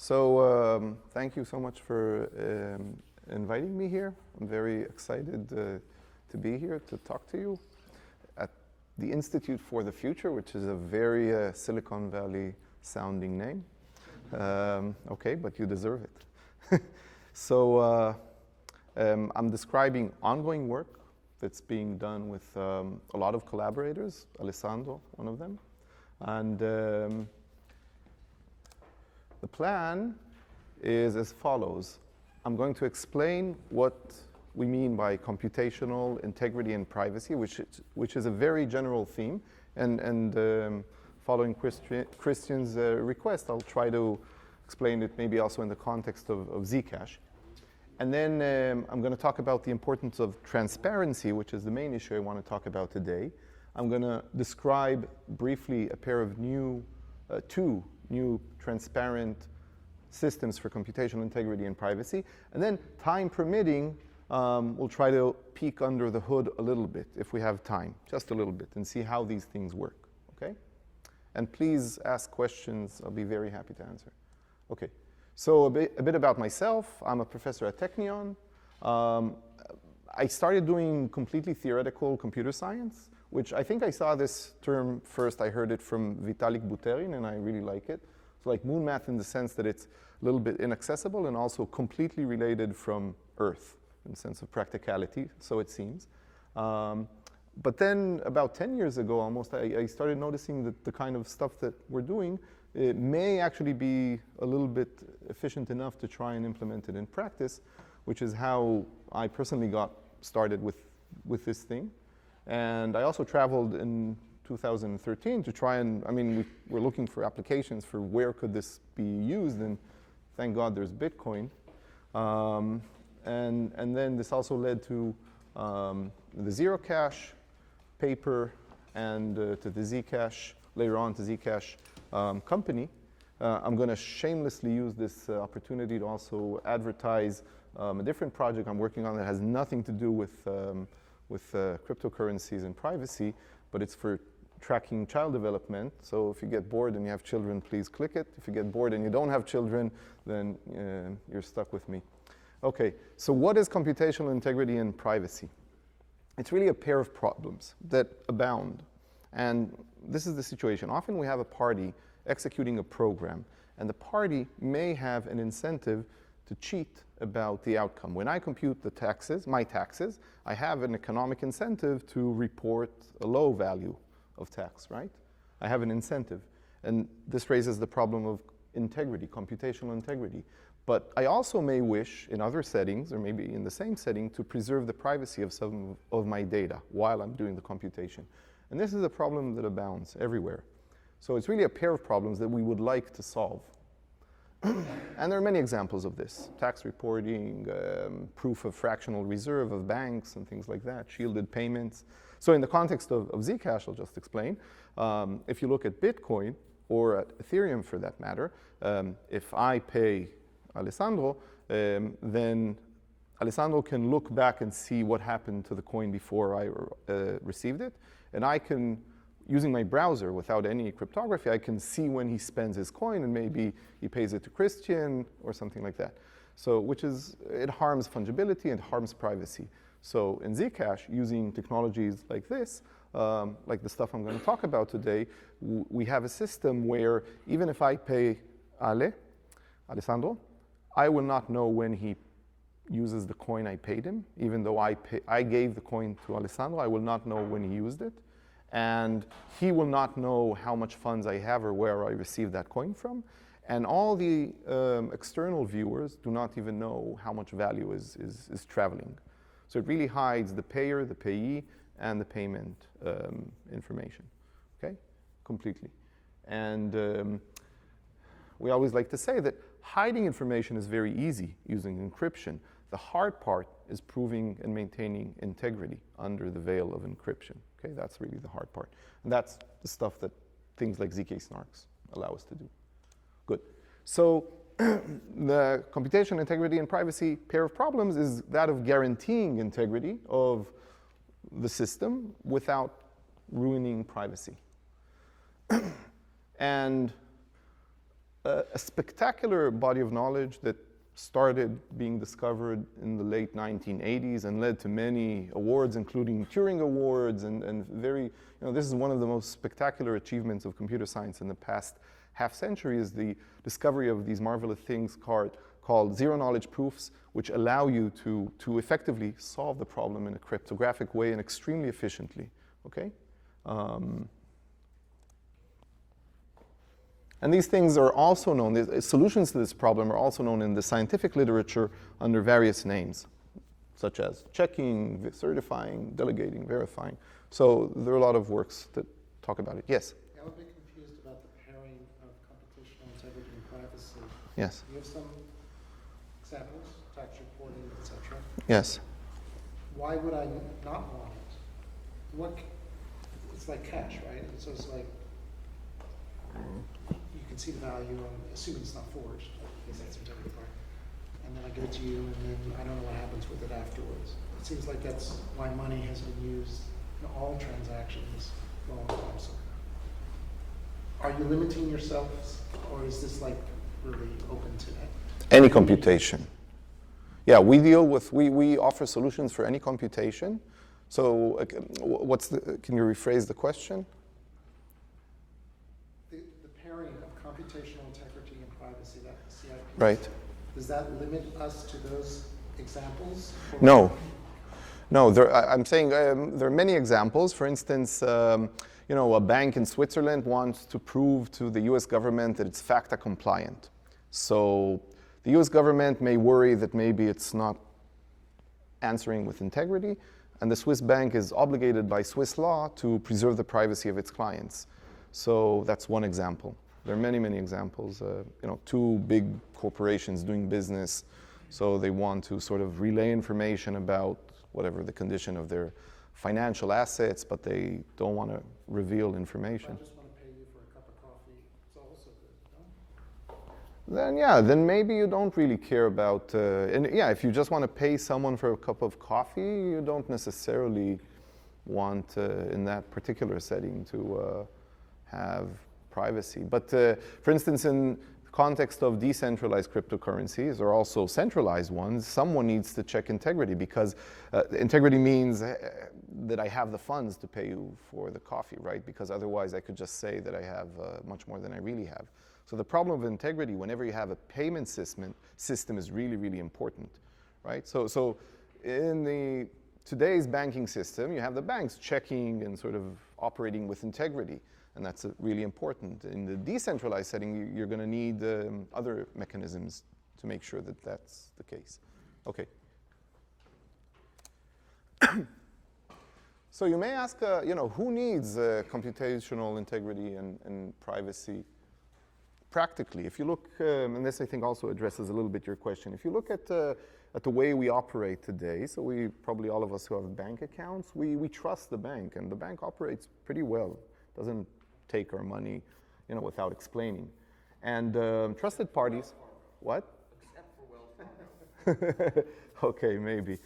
So thank you so much for inviting me here. I'm very excited to be here to talk to you at the Institute for the Future, which is a very Silicon Valley sounding name. Okay, but you deserve it. So I'm describing ongoing work that's being done with a lot of collaborators, Alessandro, one of them. And the plan is as follows. I'm going to explain what we mean by computational integrity and privacy, which is a very general theme. And following Christian's request, I'll try to explain it maybe also in the context of Zcash. And then I'm going to talk about the importance of transparency, which is the main issue I want to talk about today. I'm going to describe briefly a pair of two new transparent systems for computational integrity and privacy. And then, time permitting, we'll try to peek under the hood a little bit, if we have time, just a little bit, and see how these things work, okay? And please ask questions. I'll be very happy to answer. Okay, so a bit about myself. I'm a professor at Technion. I started doing completely theoretical computer science, which I think I saw this term first. I heard it from Vitalik Buterin, and I really like it. It's like moon math in the sense that it's a little bit inaccessible and also completely related from Earth in the sense of practicality, so it seems. But then about 10 years ago almost, I started noticing that the kind of stuff that we're doing, it may actually be a little bit efficient enough to try and implement it in practice, which is how I personally got started with this thing. And I also traveled in 2013 to try and, we're looking for applications for where could this be used, and thank God there's Bitcoin. And then this also led to the zk-SNARKs paper and to the zk-SNARKs, later on to zk-SNARKs company. I'm going to shamelessly use this opportunity to also advertise a different project I'm working on that has nothing to do with cryptocurrencies and privacy, but it's for tracking child development. So if you get bored and you have children, please click it. If you get bored and you don't have children, then you're stuck with me. Okay, so what is computational integrity and privacy? It's really a pair of problems that abound. And this is the situation. Often we have a party executing a program, and the party may have an incentive to cheat about the outcome. When I compute the taxes, my taxes, I have an economic incentive to report a low value of tax, right? I have an incentive. And this raises the problem of integrity, computational integrity. But I also may wish in other settings, or maybe in the same setting, to preserve the privacy of some of my data while I'm doing the computation. And this is a problem that abounds everywhere. So it's really a pair of problems that we would like to solve. And there are many examples of this. Tax reporting, proof of fractional reserve of banks and things like that, shielded payments. So in the context of Zcash, I'll just explain. If you look at Bitcoin, or at Ethereum for that matter, if I pay Alessandro, then Alessandro can look back and see what happened to the coin before I received it. And I can, using my browser without any cryptography, I can see when he spends his coin, and maybe he pays it to Christian or something like that. So, it harms fungibility and harms privacy. So in Zcash, using technologies like this, like the stuff I'm going to talk about today, we have a system where even if I pay Alessandro, I will not know when he uses the coin I paid him. Even though I gave the coin to Alessandro, I will not know when he used it. And he will not know how much funds I have or where I received that coin from. And all the external viewers do not even know how much value is traveling. So it really hides the payer, the payee, and the payment information, okay, completely. And we always like to say that hiding information is very easy using encryption. The hard part is proving and maintaining integrity under the veil of encryption. Okay, that's really the hard part. And that's the stuff that things like zk-SNARKs allow us to do. Good. So the computation integrity and privacy pair of problems is that of guaranteeing integrity of the system without ruining privacy. And a spectacular body of knowledge that started being discovered in the late 1980s and led to many awards, including Turing Awards, and very, this is one of the most spectacular achievements of computer science in the past half century, is the discovery of these marvelous things called zero-knowledge proofs, which allow you to effectively solve the problem in a cryptographic way and extremely efficiently, okay? And these things are also known, the solutions to this problem are also known in the scientific literature under various names, such as checking, certifying, delegating, verifying. So there are a lot of works that talk about it. Yes? I'm a bit confused about the pairing of computational integrity and privacy. Yes. You have some examples, tax reporting, etc. Yes. Why would I not want it? It's like cash, right? So it's like, you can see the value, assuming it's not forged, because that's the integrity part. And then I give it to you, and then I don't know what happens with it afterwards. It seems like that's why money has been used in all transactions for a long time. So are you limiting yourselves, or is this like really open to any computation? Yeah, we offer solutions for any computation. So can you rephrase the question? Computational integrity and privacy, that CIP. Right. Does that limit us to those examples? No. I'm saying there are many examples. For instance, a bank in Switzerland wants to prove to the US government that it's FATCA compliant. So the US government may worry that maybe it's not answering with integrity, and the Swiss bank is obligated by Swiss law to preserve the privacy of its clients. So that's one example. There are many, many examples. Two big corporations doing business, so they want to sort of relay information about whatever the condition of their financial assets, but they don't want to reveal information. If I just want to pay you for a cup of coffee, it's also good, no? Then maybe you don't really care about, if you just want to pay someone for a cup of coffee, you don't necessarily want, in that particular setting, to have privacy. But for instance, in the context of decentralized cryptocurrencies, or also centralized ones, someone needs to check integrity, because integrity means that I have the funds to pay you for the coffee, right? Because otherwise I could just say that I have much more than I really have. So the problem of integrity, whenever you have a payment system is really, really important, right? So in today's banking system, you have the banks checking and sort of operating with integrity. And that's really important. In the decentralized setting, you're going to need other mechanisms to make sure that that's the case. Okay. So you may ask, who needs computational integrity and privacy practically? If you look, and this I think also addresses a little bit your question. If you look at the way we operate today, so probably all of us who have bank accounts, we trust the bank, and the bank operates pretty well. Doesn't take our money, without explaining. And trusted parties, what? Except for Wells Fargo. Okay, maybe.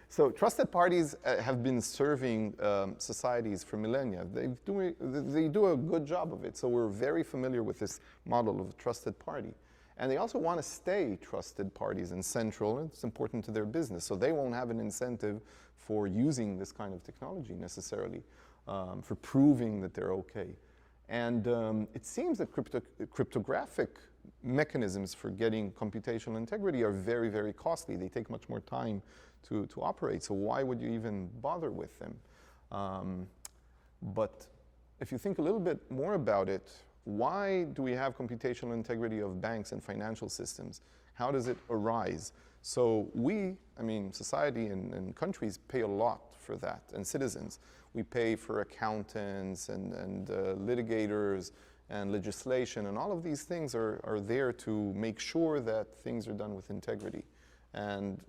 So trusted parties have been serving societies for millennia. They do a good job of it. So we're very familiar with this model of a trusted party. And they also want to stay trusted parties and central. It's important to their business. So they won't have an incentive for using this kind of technology necessarily. For proving that they're okay. And it seems that cryptographic mechanisms for getting computational integrity are very, very costly. They take much more time to operate, so why would you even bother with them? But if you think a little bit more about it, why do we have computational integrity of banks and financial systems? How does it arise? So society and countries pay a lot for that, and citizens. We pay for accountants and litigators and legislation, and all of these things are there to make sure that things are done with integrity. And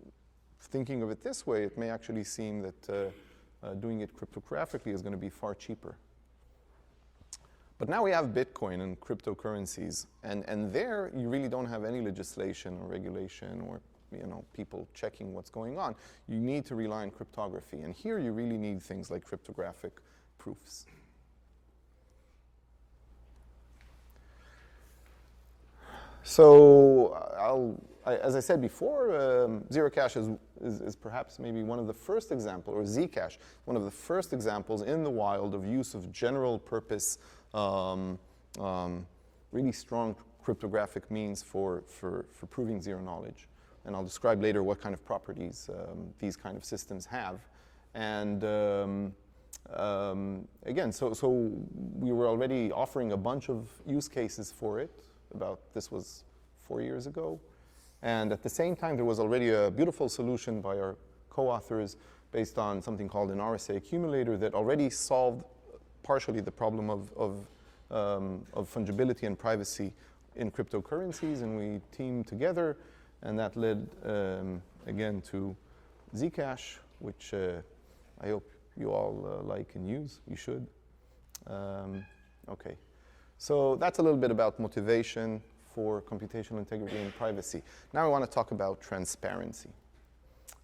thinking of it this way, it may actually seem that doing it cryptographically is going to be far cheaper. But now we have Bitcoin and cryptocurrencies, and there you really don't have any legislation or regulation or people checking what's going on. You need to rely on cryptography, and here you really need things like cryptographic proofs. So as I said before, zero cache is perhaps maybe one of the first examples, or zcash, one of the first examples in the wild of use of general purpose, really strong cryptographic means for proving zero knowledge. And I'll describe later what kind of properties these kind of systems have. And again, so we were already offering a bunch of use cases for it. This was 4 years ago. And at the same time, there was already a beautiful solution by our co-authors based on something called an RSA accumulator that already solved partially the problem of fungibility and privacy in cryptocurrencies. And we teamed together, and that led, again, to zcash, which I hope you all like and use. You should. Okay. So that's a little bit about motivation for computational integrity and privacy. Now I want to talk about transparency.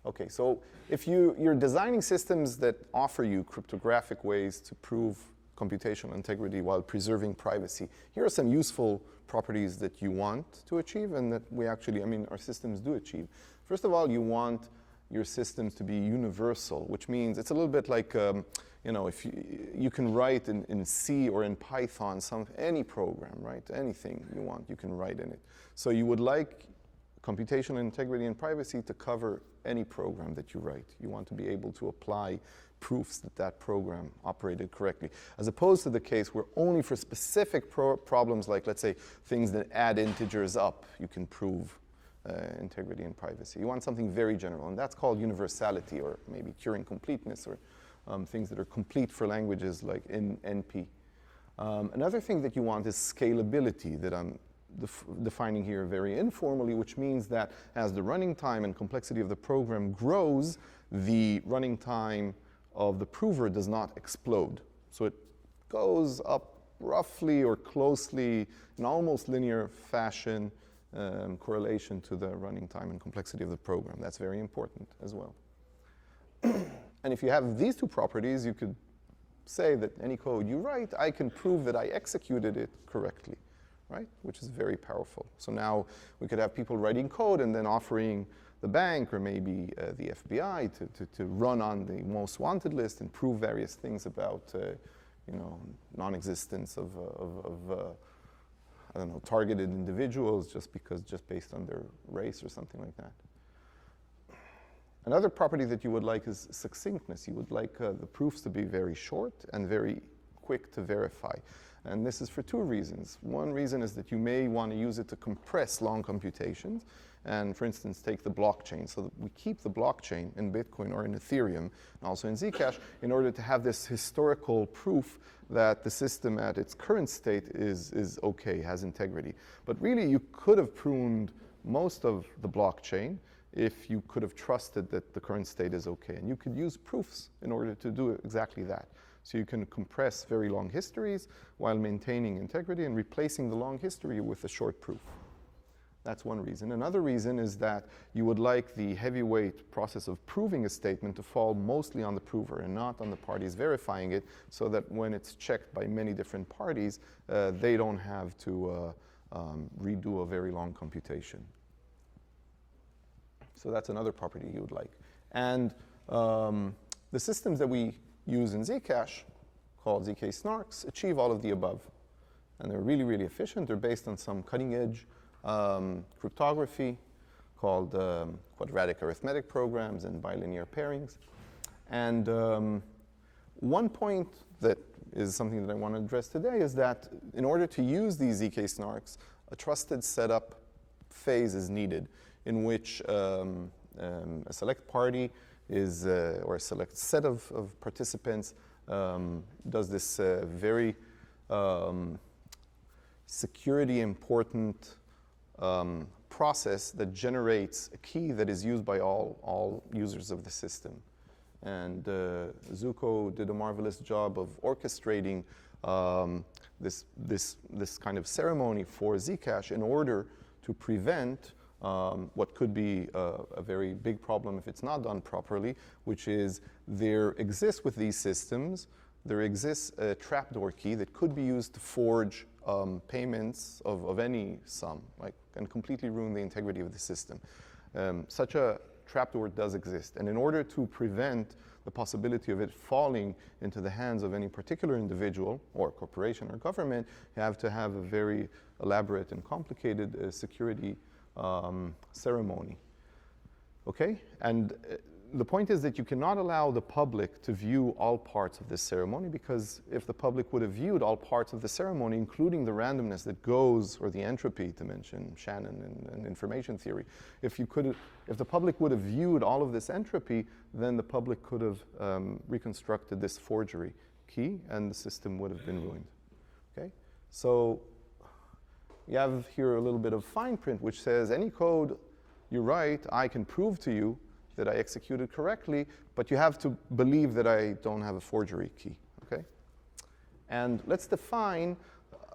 Okay, so if you're designing systems that offer you cryptographic ways to prove computational integrity while preserving privacy, here are some useful properties that you want to achieve and that we actually, our systems do achieve. First of all, you want your systems to be universal, which means it's a little bit like, if you can write in C or in Python any program, right? Anything you want, you can write in it. So you would like computational integrity and privacy to cover any program that you write. You want to be able to apply proofs that that program operated correctly, as opposed to the case where only for specific problems, like let's say things that add integers up, you can prove integrity and privacy. You want something very general, and that's called universality, or maybe Turing completeness, or things that are complete for languages like in NP. Another thing that you want is scalability, that I'm defining here very informally, which means that as the running time and complexity of the program grows, the running time of the prover does not explode. So it goes up roughly or closely in almost linear fashion, correlation to the running time and complexity of the program. That's very important as well. And if you have these two properties, you could say that any code you write, I can prove that I executed it correctly, right? Which is very powerful. So now we could have people writing code and then offering the bank or maybe the FBI to run on the most wanted list and prove various things about non-existence of I don't know, targeted individuals just based on their race or something like that. Another property that you would like is succinctness. You would like the proofs to be very short and very quick to verify. And this is for two reasons. One reason is that you may want to use it to compress long computations. And for instance, take the blockchain. So that we keep the blockchain in Bitcoin or in Ethereum, and also in Zcash, in order to have this historical proof that the system at its current state is okay, has integrity. But really, you could have pruned most of the blockchain if you could have trusted that the current state is okay. And you could use proofs in order to do exactly that. So you can compress very long histories while maintaining integrity and replacing the long history with a short proof. That's one reason. Another reason is that you would like the heavyweight process of proving a statement to fall mostly on the prover and not on the parties verifying it, so that when it's checked by many different parties, they don't have to redo a very long computation. So that's another property you would like. And the systems that we use in Zcash, called zk-SNARKs, achieve all of the above. And they're really, really efficient. They're based on some cutting-edge cryptography called quadratic arithmetic programs and bilinear pairings. And one point that is something that I want to address today is that in order to use these zk-SNARKs, a trusted setup phase is needed, in which a select party is, or a select set of participants does this very security important process that generates a key that is used by all users of the system. And Zuko did a marvelous job of orchestrating this kind of ceremony for Zcash in order to prevent what could be a very big problem if it's not done properly, which is there exists with these systems, there exists a trapdoor key that could be used to forge payments of any sum, like, and completely ruin the integrity of the system. Such a trapdoor does exist. And in order to prevent the possibility of it falling into the hands of any particular individual or corporation or government, you have to have a very elaborate and complicated security ceremony. Okay? And the point is that you cannot allow the public to view all parts of this ceremony, because if the public would have viewed all parts of the ceremony, including the randomness that goes, or the entropy, to mention Shannon and information theory, if the public would have viewed all of this entropy, then the public could have reconstructed this forgery key, and the system would have been ruined. Okay? So you have here a little bit of fine print which says any code you write, I can prove to you that I executed correctly, but you have to believe that I don't have a forgery key, okay? And let's define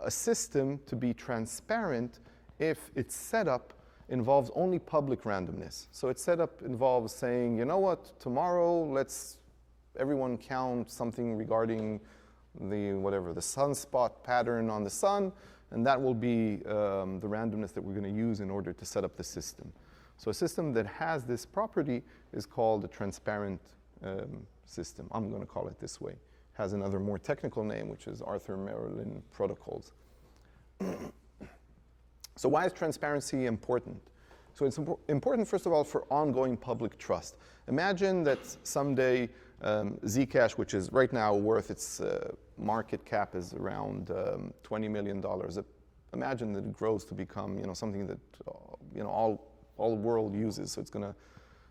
a system to be transparent if its setup involves only public randomness. So its setup involves saying, you know what, tomorrow let's everyone count something regarding the sunspot pattern on the sun, and that will be the randomness that we're going to use in order to set up the system. So a system that has this property is called a transparent system. I'm going to call it this way. It has another more technical name, which is Arthur Merlin protocols. So why is transparency important? So it's important, first of all, for ongoing public trust. Imagine that someday Zcash, which is right now worth, its market cap is around $20 million. Imagine that it grows to become, something that all the world uses, so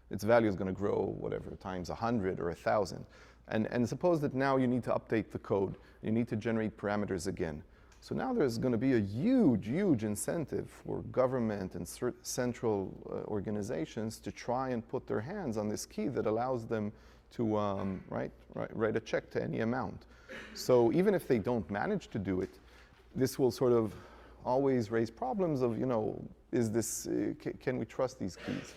its value is going to grow, whatever, times 100 or 1,000. And suppose that now you need to update the code. You need to generate parameters again. So now there's going to be a huge, huge incentive for government and central organizations to try and put their hands on this key that allows them to write a check to any amount. So even if they don't manage to do it, this will sort of always raise problems of, can we trust these keys?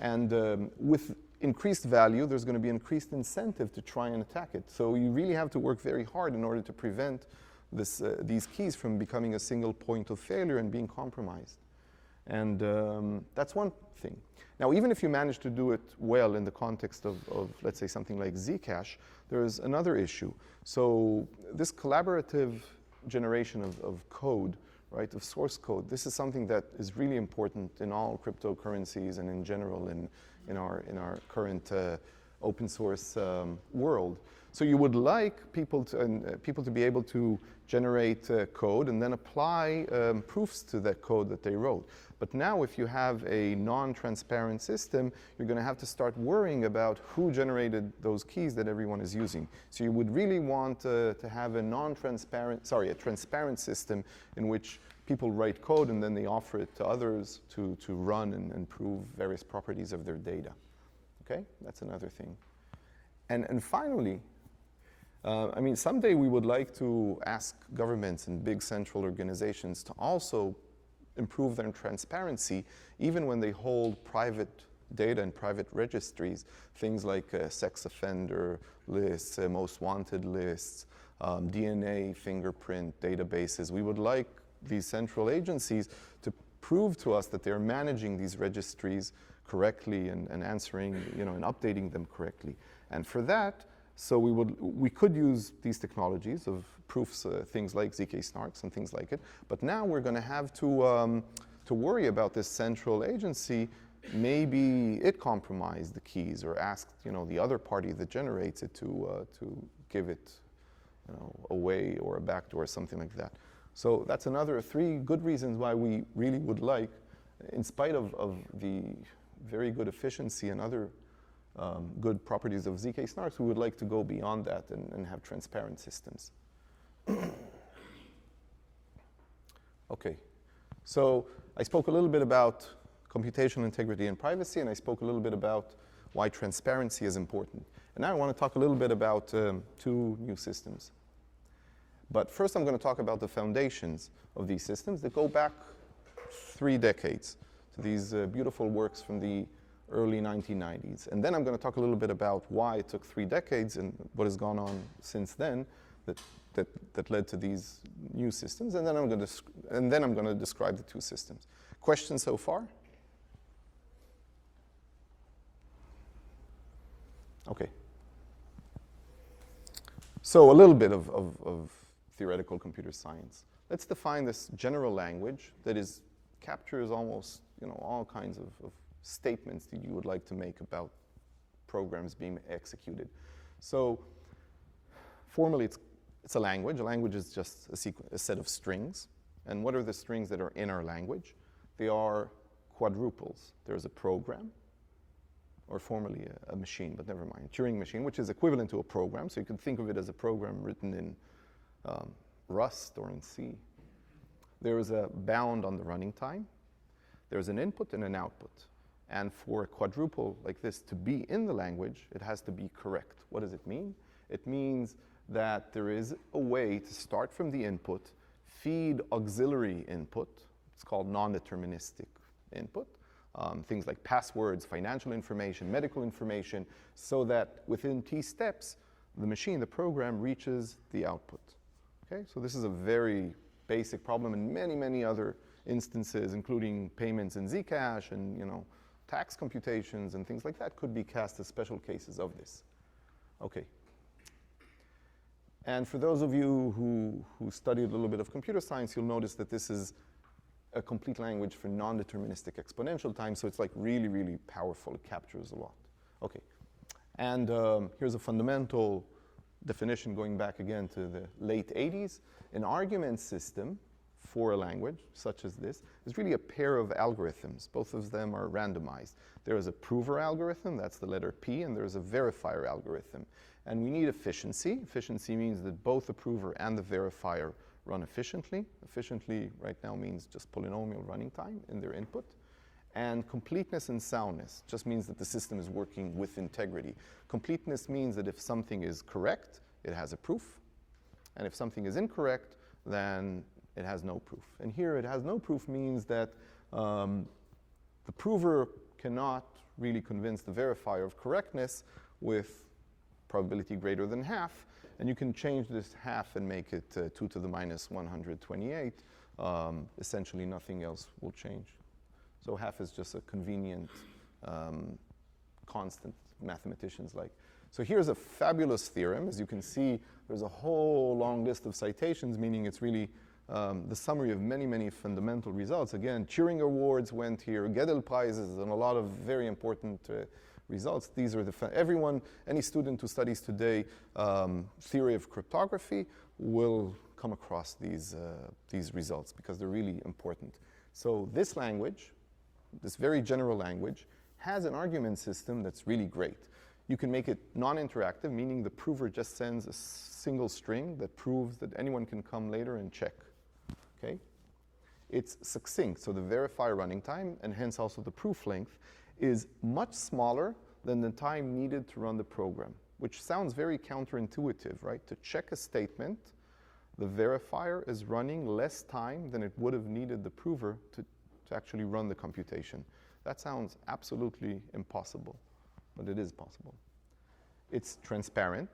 And with increased value, there's going to be increased incentive to try and attack it. So you really have to work very hard in order to prevent these keys from becoming a single point of failure and being compromised. And that's one thing. Now, even if you manage to do it well in the context of let's say, something like Zcash, there's another issue. So this collaborative generation of code, right, of source code, this is something that is really important in all cryptocurrencies and in general in our current open source world. So you would like people to be able to generate code and then apply proofs to that code that they wrote. But now if you have a non-transparent system, you're going to have to start worrying about who generated those keys that everyone is using. So you would really want to have a transparent system in which people write code and then they offer it to others to run and prove various properties of their data. Okay, that's another thing. And finally, someday we would like to ask governments and big central organizations to also improve their transparency, even when they hold private data and private registries, things like sex offender lists, most wanted lists, DNA fingerprint databases. We would like these central agencies to prove to us that they're managing these registries correctly and answering, and updating them correctly. And for that, so we could use these technologies of proofs, things like zk-SNARKs and things like it. But now we're going to have to worry about this central agency. Maybe it compromised the keys or asked, the other party that generates it to give it, away or a backdoor or something like that. So that's another 3 good reasons why we really would like, in spite of the very good efficiency and other good properties of zk-SNARKs, we would like to go beyond that and have transparent systems. Okay, so I spoke a little bit about computational integrity and privacy, and I spoke a little bit about why transparency is important. And now I want to talk a little bit about 2 new systems. But first I'm going to talk about the foundations of these systems that go back 3 decades to these beautiful works from the early 1990s. And then I'm going to talk a little bit about why it took 3 decades and what has gone on since then that led to these new systems, and then I'm going to describe the two systems. Questions so far? Okay. So a little bit of theoretical computer science. Let's define this general language that captures almost all kinds of statements that you would like to make about programs being executed. So formally, it's a language. A language is just a set of strings. And what are the strings that are in our language? They are quadruples. There's a program, or formally a machine, but never mind, Turing machine, which is equivalent to a program. So you could think of it as a program written in Rust or in C. There is a bound on the running time. There's an input and an output. And for a quadruple like this to be in the language, it has to be correct. What does it mean? It means that there is a way to start from the input, feed auxiliary input. It's called non-deterministic input. Things like passwords, financial information, medical information, so that within T steps, the machine, the program, reaches the output. Okay, so this is a very basic problem, and many, many other instances, including payments in Zcash and tax computations and things like that, could be cast as special cases of this. Okay. And for those of you who studied a little bit of computer science, you'll notice that this is a complete language for non-deterministic exponential time, so it's like really, really powerful. It captures a lot. Okay. And here's a fundamental definition going back again to the late 80s. An argument system for a language, such as this, is really a pair of algorithms. Both of them are randomized. There is a prover algorithm, that's the letter P, and there's a verifier algorithm. And we need efficiency. Efficiency means that both the prover and the verifier run efficiently. Efficiently right now means just polynomial running time in their input. And completeness and soundness just means that the system is working with integrity. Completeness means that if something is correct, it has a proof. And if something is incorrect, then it has no proof. And here it has no proof means that the prover cannot really convince the verifier of correctness with probability greater than half. And you can change this half and make it 2 to the minus 128. Essentially, nothing else will change. So half is just a convenient constant, mathematicians like. So here's a fabulous theorem. As you can see, there's a whole long list of citations, meaning it's really the summary of many, many fundamental results. Again, Turing Awards went here, Gödel Prizes, and a lot of very important results. These are any student who studies today theory of cryptography will come across these results because they're really important. So this language, this very general language, has an argument system that's really great. You can make it non-interactive, meaning the prover just sends a single string that proves that anyone can come later and check. Okay? It's succinct, so the verifier running time, and hence also the proof length, is much smaller than the time needed to run the program, which sounds very counterintuitive, right? To check a statement, the verifier is running less time than it would have needed the prover to actually run the computation. That sounds absolutely impossible, but it is possible. It's transparent,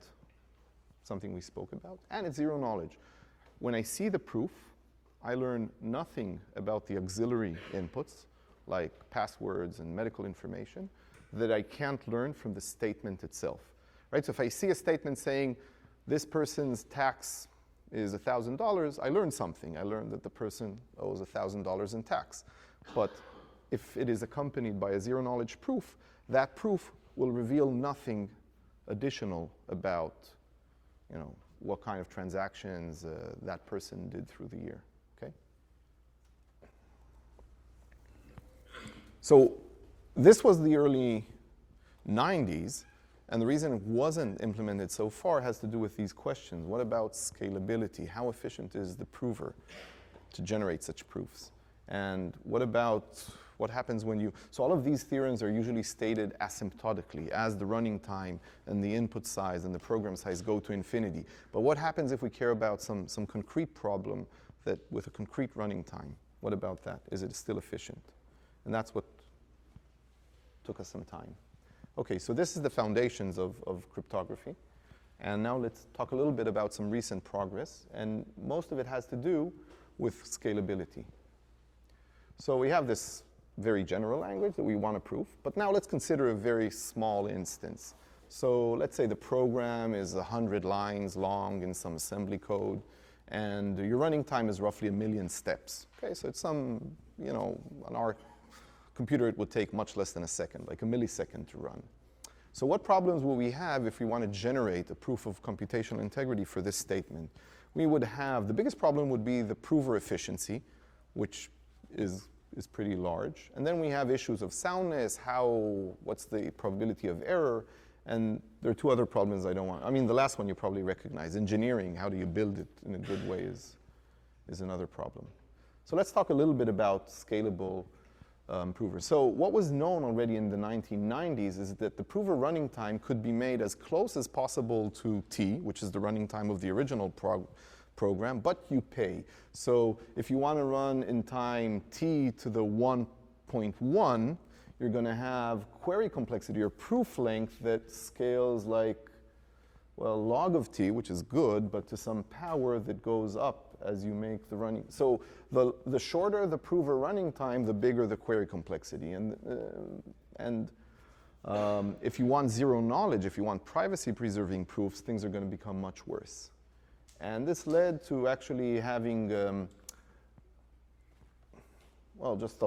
something we spoke about, and it's zero knowledge. When I see the proof, I learn nothing about the auxiliary inputs, like passwords and medical information, that I can't learn from the statement itself, right? So if I see a statement saying this person's tax is $1,000, I learn something. I learned that the person owes $1,000 in tax. But if it is accompanied by a zero knowledge proof, that proof will reveal nothing additional about, what kind of transactions that person did through the year, okay? So this was the early 90s, and the reason it wasn't implemented so far has to do with these questions. What about scalability? How efficient is the prover to generate such proofs? And what happens when so all of these theorems are usually stated asymptotically as the running time and the input size and the program size go to infinity. But what happens if we care about some concrete problem that with a concrete running time? What about that? Is it still efficient? And that's what took us some time. Okay, so this is the foundations of cryptography. And now let's talk a little bit about some recent progress, and most of it has to do with scalability. So we have this very general language that we want to prove, but now let's consider a very small instance. So let's say the program is 100 lines long in some assembly code, and your running time is roughly 1 million steps. Okay, so it's some, on our computer it would take much less than a second, like a millisecond to run. So what problems will we have if we want to generate a proof of computational integrity for this statement? We would have, the biggest problem would be the prover efficiency, which is pretty large. And then we have issues of soundness, what's the probability of error, and there are two other problems the last one you probably recognize. Engineering, how do you build it in a good way is another problem. So let's talk a little bit about scalable provers. So what was known already in the 1990s is that the prover running time could be made as close as possible to t, which is the running time of the original program, but you pay. So if you want to run in time t to the 1.1, you're going to have query complexity or proof length that scales like, well, log of t, which is good, but to some power that goes up as you make the running. So the shorter the prover running time, the bigger the query complexity. And if you want zero knowledge, if you want privacy preserving proofs, things are going to become much worse. And this led to actually having, I'll just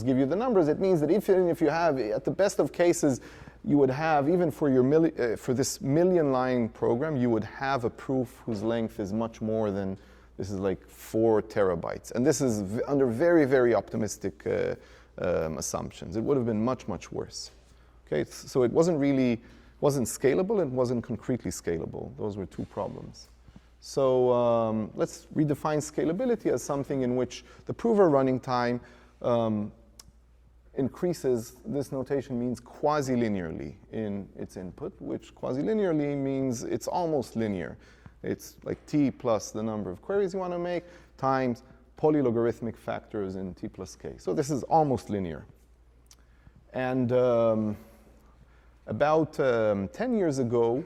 give you the numbers. It means that even if you have, at the best of cases, you would have, even for your for this million-line program, you would have a proof whose length is much more than, this is like 4 terabytes. And this is under very, very optimistic assumptions. It would have been much, much worse. Okay, so it wasn't scalable, and wasn't concretely scalable. Those were two problems. So let's redefine scalability as something in which the prover running time increases. This notation means quasi-linearly in its input, which quasi-linearly means it's almost linear. It's like t plus the number of queries you want to make times polylogarithmic factors in t plus k. So this is almost linear. And about 10 years ago,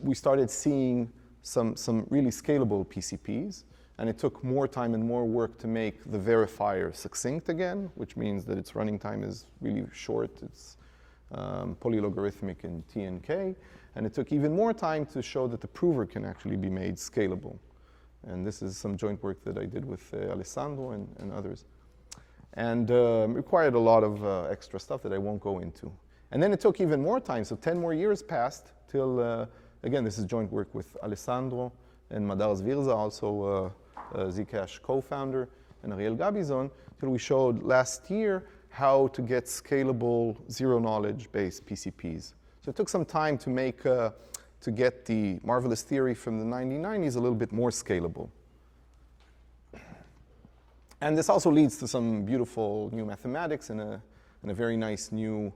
we started seeing some really scalable PCPs. And it took more time and more work to make the verifier succinct again, which means that its running time is really short. It's polylogarithmic in t and k. And it took even more time to show that the prover can actually be made scalable. And this is some joint work that I did with Alessandro and others. And required a lot of extra stuff that I won't go into. And then it took even more time. So 10 more years passed till, again, this is joint work with Alessandro and Madar Zvirza, also zk-SNARKs co-founder, and Ariel Gabizon, till we showed last year how to get scalable zero-knowledge-based PCPs. So it took some time to make, to get the marvelous theory from the 1990s a little bit more scalable. And this also leads to some beautiful new mathematics and a very nice new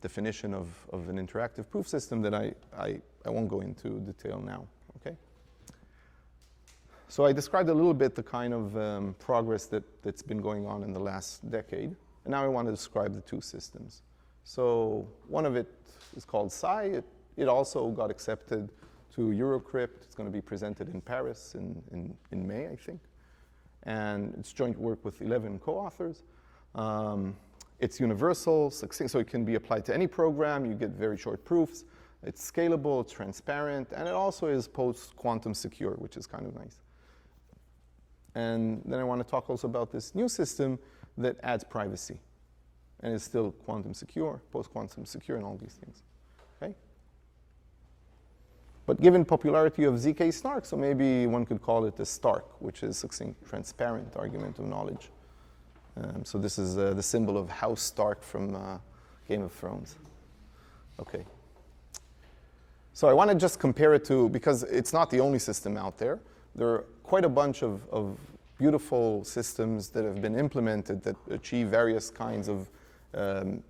definition of an interactive proof system that I won't go into detail now. Okay. So I described a little bit the kind of progress that's been going on in the last decade. And now I want to describe the two systems. So one of it is called Psi. It also got accepted to Eurocrypt. It's going to be presented in Paris in May, I think. And it's joint work with 11 co-authors. It's universal, succinct, so it can be applied to any program. You get very short proofs. It's scalable, it's transparent, and it also is post-quantum secure, which is kind of nice. And then I want to talk also about this new system that adds privacy and is still quantum secure, post-quantum secure, and all these things. Okay? But given popularity of zk-SNARKs, so maybe one could call it a STARK, which is succinct, transparent argument of knowledge. So this is the symbol of House Stark from Game of Thrones. Okay. So I want to just compare it to, because it's not the only system out there. There are quite a bunch of beautiful systems that have been implemented that achieve various kinds of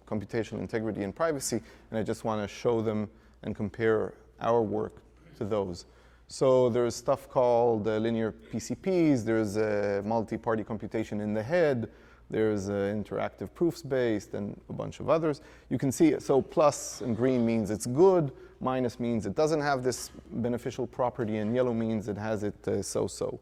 computational integrity and privacy, and I just want to show them and compare our work to those. So there's stuff called linear PCPs, there's multi-party computation in the head, There's interactive proofs based and a bunch of others. You can see, so plus in green means it's good, minus means it doesn't have this beneficial property, and yellow means it has it so-so.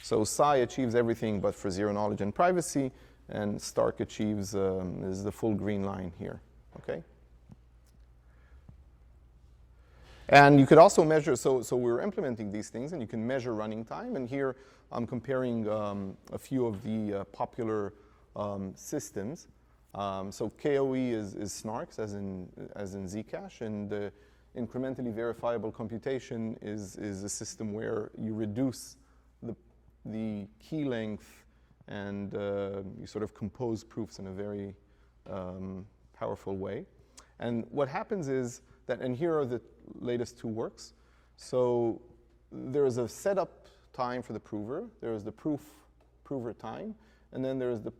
So psi achieves everything but for zero knowledge and privacy, and STARK achieves is the full green line here, okay? And you could also measure, so we're implementing these things, and you can measure running time, and here I'm comparing a few of the popular systems. So KOE is SNARKs, as in Zcash, and incrementally verifiable computation is a system where you reduce the key length and you sort of compose proofs in a very powerful way. And what happens is that, and here are the latest two works. So there's a setup time for the prover, there's the prover time, and then there's the,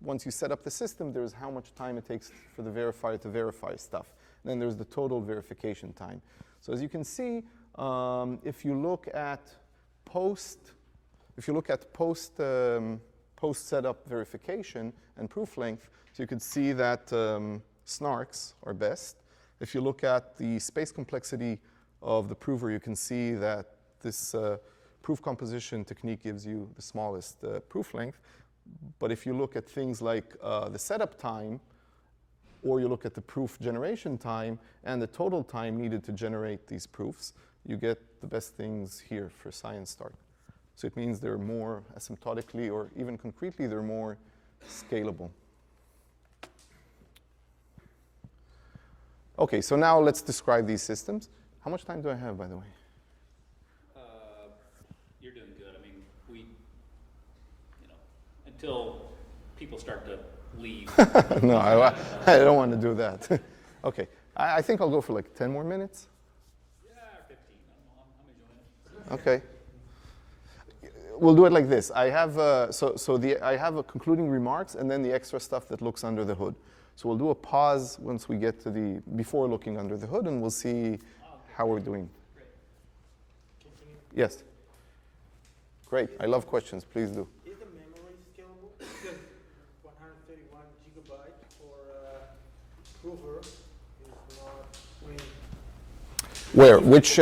once you set up the system, there's how much time it takes for the verifier to verify stuff. And then there's the total verification time. So as you can see, if you look at post setup verification and proof length, so you could see that SNARKs are best. If you look at the space complexity of the prover, you can see that this proof composition technique gives you the smallest proof length. But if you look at things like the setup time, or you look at the proof generation time and the total time needed to generate these proofs, you get the best things here for psi and STARK. So it means they're more asymptotically, or even concretely, they're more scalable. Okay, so now let's describe these systems. How much time do I have, by the way? You're doing good. I mean, until people start to leave. No, I don't want to do that. Okay, I think I'll go for like 10 more minutes. Yeah, 15. I'm enjoying it. Okay. We'll do it like this. I have I have a concluding remarks and then the extra stuff that looks under the hood. So we'll do a pause once we get to the before looking under the hood, and we'll see how we're doing. Great. Yes. Great. I love questions. Please do. Is the memory scalable? Because 131 gigabyte for prover is not. I mean, Where? Which?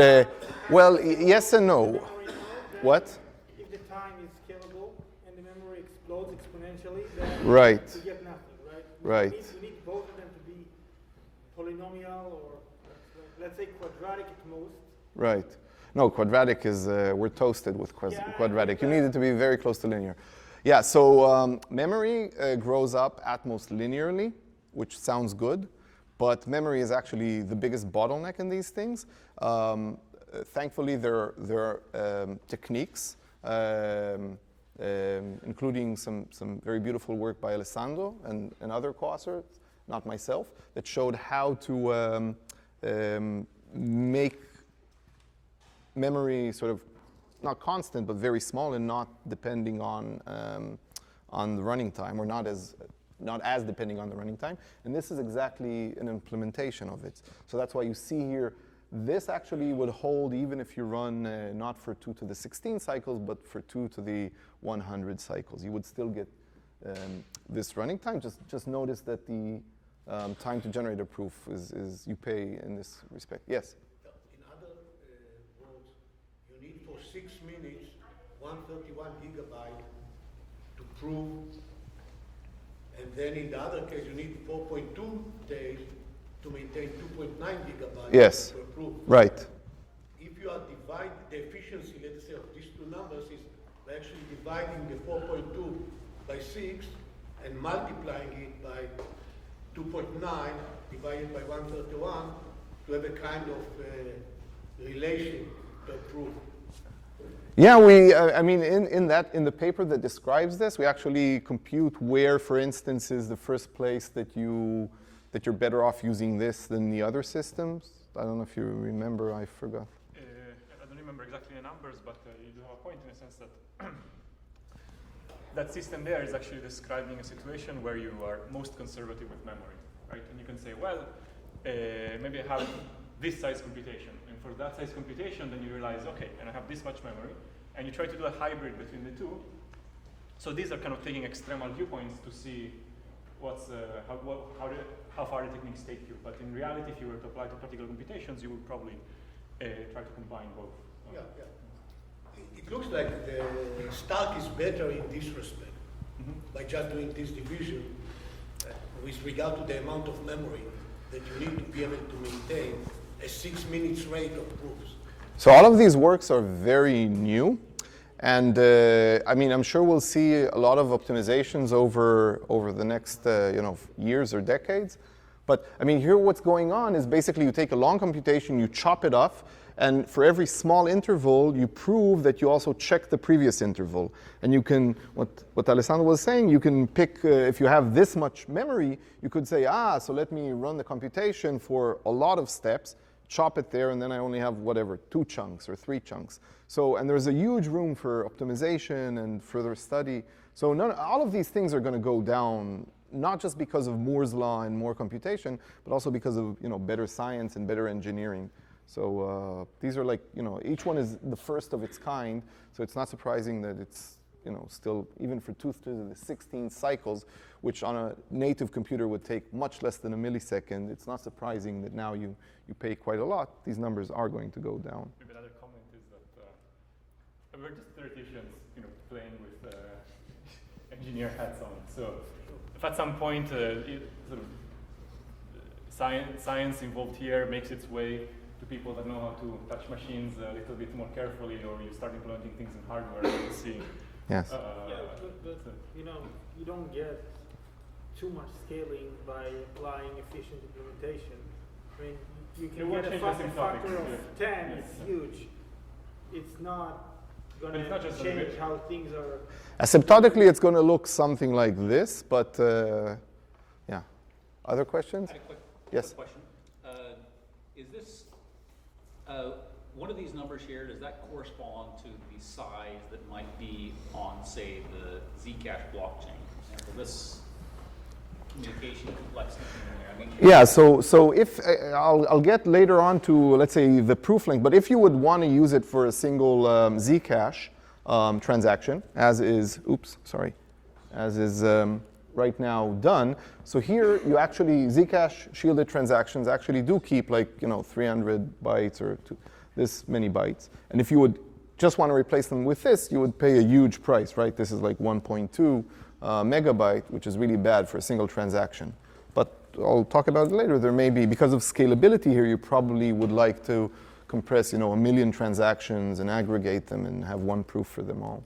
Well, yes and no. memory node, then What? If the time is scalable and the memory explodes exponentially, then Right. you get nothing, right? Right. We need both of them to be polynomial or let's say quadratic at most. Right. No, quadratic is, we're toasted with quadratic. You need it to be very close to linear. Yeah, so memory grows up at most linearly, which sounds good, but memory is actually the biggest bottleneck in these things. Thankfully, there are techniques, including some very beautiful work by Alessandro and other co-authors, not myself, that showed how to make memory sort of not constant but very small and not depending on the running time, or not as depending on the running time. And this is exactly an implementation of it. So that's why you see here, this actually would hold even if you run not for 2 to the 16 cycles, but for 2 to the 100 cycles. You would still get this running time. Just notice that the time to generate a proof is you pay in this respect. Yes? In other words, you need for 6 minutes 131 gigabyte to prove, and then in the other case you need 4.2 days to maintain 2.9 gigabytes Yes. per proof. Right. If you are dividing the efficiency, let's say, of these two numbers is by actually dividing the 4.2 by 6 and multiplying it by 2.9 divided by 131 to have a kind of relation per proof. Yeah, we. I mean, in the paper that describes this, we actually compute where, for instance, is the first place that you're better off using this than the other systems. I don't know if you remember. I forgot. I don't remember exactly the numbers, but you do have a point in the sense that that system there is actually describing a situation where you are most conservative with memory, right? And you can say, well, maybe I have this size computation, and for that size computation, then you realize, okay, and I have this much memory, and you try to do a hybrid between the two, So these are kind of taking extremal viewpoints to see what's how far the techniques take you. But in reality, if you were to apply to practical computations, you would probably try to combine both. Yeah, yeah. It looks like the SNARK is better in this respect by just doing this division with regard to the amount of memory that you need to be able to maintain a 6 minutes rate of proofs. So all of these works are very new. And I mean, I'm sure we'll see a lot of optimizations over the next years or decades. But I mean, here what's going on is basically you take a long computation, you chop it off, and for every small interval, you prove that you also check the previous interval. And you can, what Alessandro was saying, you can pick, if you have this much memory, you could say, so let me run the computation for a lot of steps, chop it there, and then I only have whatever, 2 chunks or 3 chunks. So, and there's a huge room for optimization and further study. So all of these things are going to go down, not just because of Moore's law and more computation, but also because of better science and better engineering. So these are like, each one is the first of its kind. So it's not surprising that it's still, even for 2 to the 16 cycles, which on a native computer would take much less than a millisecond, it's not surprising that now you pay quite a lot. These numbers are going to go down. Maybe another comment is that we're just theoreticians, playing with engineer hats on. So if at some point science involved here makes its way to people that know how to touch machines a little bit more carefully, or you start implementing things in hardware, you'll see. Yes. But you don't get too much scaling by applying efficient implementation. I mean, you can get a factor of 10, it's huge. It's not going to change how things are. Asymptotically, it's going to look something like this, but yeah. Other questions? I had a quick Yes. question. Is this, one of these numbers here, does that correspond to the size that might be on, say, the Zcash blockchain, for example? This communication complexity in there. I mean, Yeah, so if, I'll get later on to, let's say, the proof link, but if you would want to use it for a single Zcash transaction, as is right now done. So here you actually, Zcash shielded transactions actually do keep like, 300 bytes or this many bytes. And if you would just want to replace them with this, you would pay a huge price, right? This is like 1.2 megabyte, which is really bad for a single transaction. But I'll talk about it later. There may be, because of scalability here, you probably would like to compress, 1 million transactions and aggregate them and have one proof for them all.